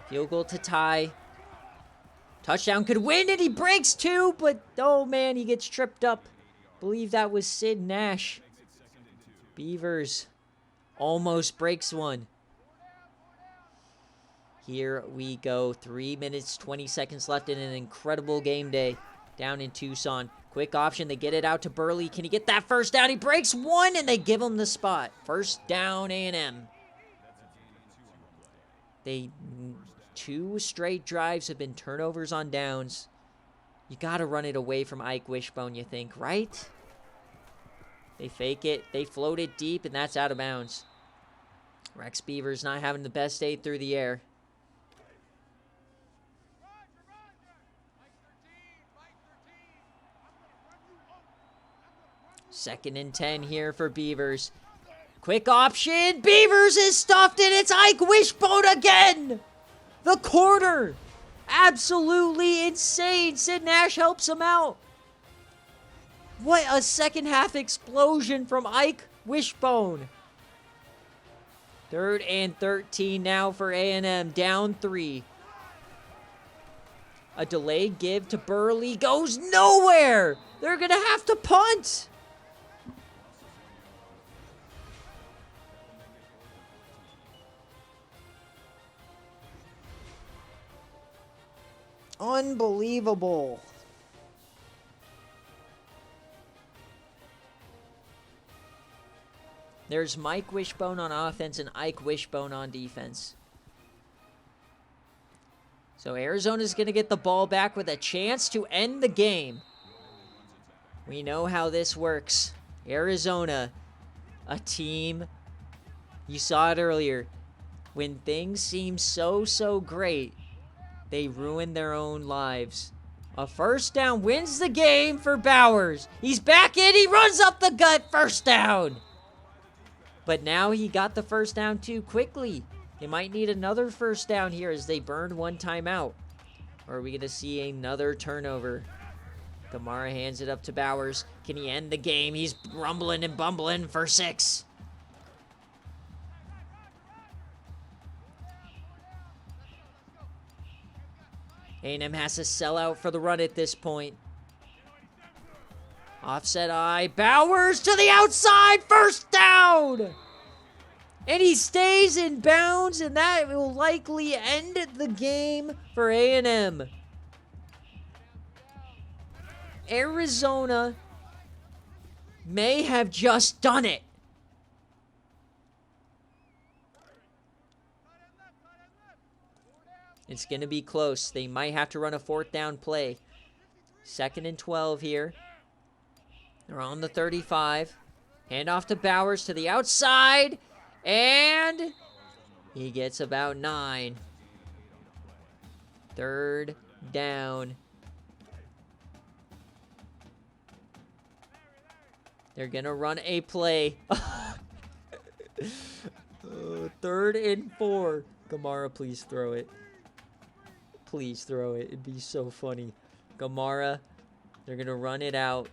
field goal to tie. Touchdown could win, and he breaks 2, but oh man, he gets tripped up. Believe that was Sid Nash. Beavers almost breaks one. Here we go. 3 minutes, 20 seconds left in an incredible game day down in Tucson. Quick option. They get it out to Burley. Can he get that first down? He breaks 1, and they give him the spot. First down, A&M. 2 straight drives have been turnovers on downs. You got to run it away from Ike Wishbone, you think, right? They fake it. They float it deep, and that's out of bounds. Rex Beavers not having the best day through the air. Second and 10 here for Beavers. Quick option. Beavers is stuffed, and it's Ike Wishbone again. The corner. Absolutely insane. Sid Nash helps him out. What a second half explosion from Ike Wishbone. 3rd and 13 now for A&M. Down 3. A delayed give to Burley goes nowhere. They're going to have to punt. Unbelievable. There's Mike Wishbone on offense and Ike Wishbone on defense. So Arizona's going to get the ball back with a chance to end the game. We know how this works. Arizona, a team, you saw it earlier, when things seem so great, they ruin their own lives. A first down wins the game for Bowers. He's back in. He runs up the gut. First down. But now he got the first down too quickly. They might need another first down here as they burned one timeout. Or are we going to see another turnover? Kamara hands it up to Bowers. Can he end the game? He's rumbling and bumbling for 6. A&M has to sell out for the run at this point. Offset eye. Bowers to the outside. First down. And he stays in bounds, and that will likely end the game for A&M. Arizona may have just done it. It's going to be close. They might have to run a 4th down play. 2nd and 12 here. They're on the 35. Hand off to Bowers to the outside. And he gets about 9. 3rd down. They're going to run a play. 3rd and 4. Gamara, please throw it. Please throw it. It'd be so funny. Gamara, they're going to run it out.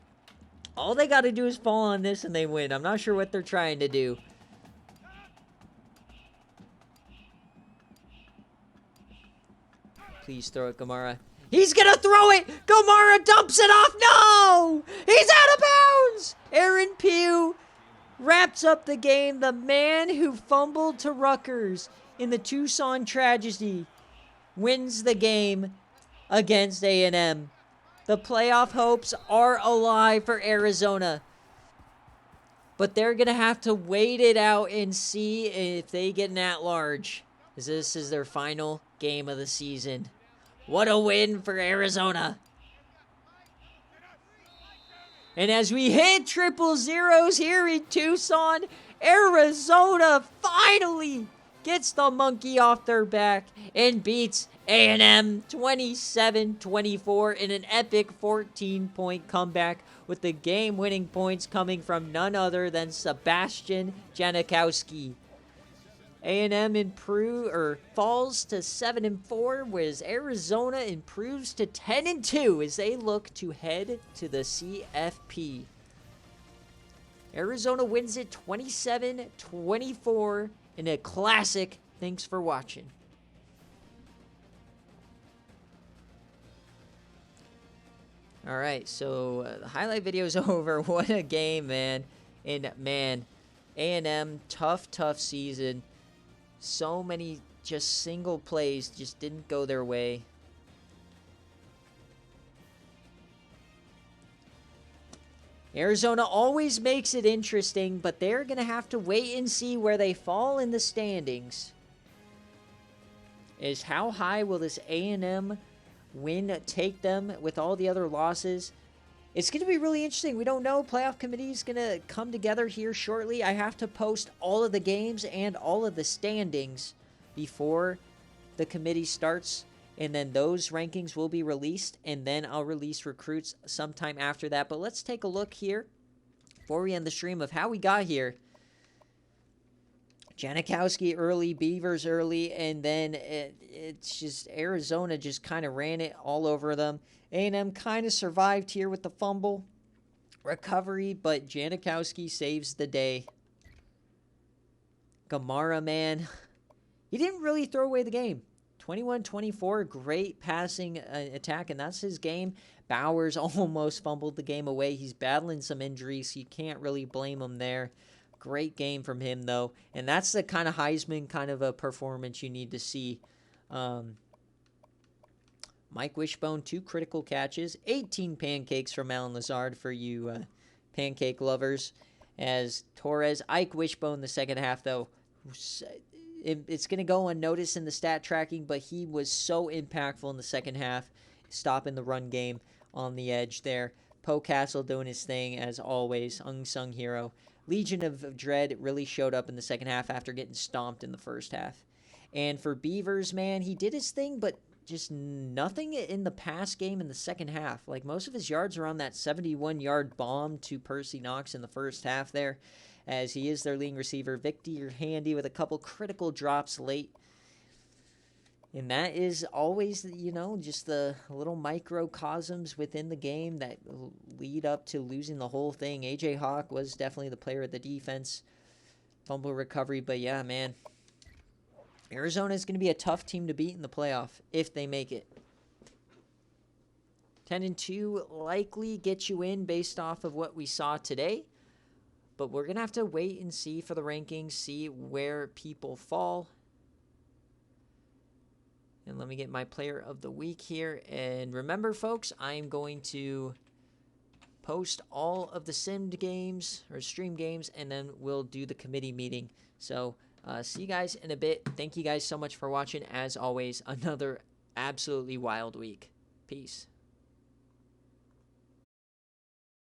All they got to do is fall on this and they win. I'm not sure what they're trying to do. Please throw it, Gamara. He's going to throw it. Gamara dumps it off. No! He's out of bounds. Aaron Pugh wraps up the game. The man who fumbled to Rutgers in the Tucson tragedy wins the game against A&M. The playoff hopes are alive for Arizona. But they're going to have to wait it out and see if they get an at-large, as this is their final game of the season. What a win for Arizona. And as we hit triple zeros here in Tucson, Arizona finally gets the monkey off their back and beats A&M 27-24 in an epic 14-point comeback, with the game-winning points coming from none other than Sebastian Janikowski. A&M falls to 7-4, whereas Arizona improves to 10-2 as they look to head to the CFP. Arizona wins it 27-24 in a classic. Thanks for watching. All right, so the highlight video is over. What a game, man. And, man, A&M, tough season. So many just single plays just didn't go their way. Arizona always makes it interesting, but they're going to have to wait and see where they fall in the standings. Is how high will this A&M win take them with all the other losses? It's going to be really interesting. We don't know. Playoff committee is going to come together here shortly. I have to post all of the games and all of the standings before the committee starts, and then those rankings will be released, and then I'll release recruits sometime after that. But let's take a look here before we end the stream of how we got here. Janikowski early, Beavers early, and then it's just Arizona just kind of ran it all over them. A&M kind of survived here with the fumble recovery, but Janikowski saves the day. Gamara, man, he didn't really throw away the game. 21-24, great passing attack, and that's his game. Bowers almost fumbled the game away. He's battling some injuries. You can't really blame him there. Great game from him, though. And that's the kind of Heisman kind of a performance you need to see. Mike Wishbone, 2 critical catches. 18 pancakes from Alan Lazard for you pancake lovers. As Torres, Ike Wishbone the second half, though. It's going to go unnoticed in the stat tracking, but he was so impactful in the second half, stopping the run game on the edge there. Poe Castle doing his thing, as always, unsung hero. Legion of Dread really showed up in the second half after getting stomped in the first half. And for Beavers, man, he did his thing, but just nothing in the pass game in the second half. Like, most of his yards are on that 71-yard bomb to Percy Knox in the first half there, as he is their leading receiver. Victor Handy with a couple critical drops late. And that is always, you know, just the little microcosms within the game that lead up to losing the whole thing. A.J. Hawk was definitely the player of the defense. Fumble recovery, but yeah, man. Arizona is going to be a tough team to beat in the playoff if they make it. 10-2 likely get you in based off of what we saw today. But we're going to have to wait and see for the rankings, see where people fall. And let me get my player of the week here. And remember, folks, I'm going to post all of the simmed games or stream games, and then we'll do the committee meeting. So see you guys in a bit. Thank you guys so much for watching. As always, another absolutely wild week. Peace.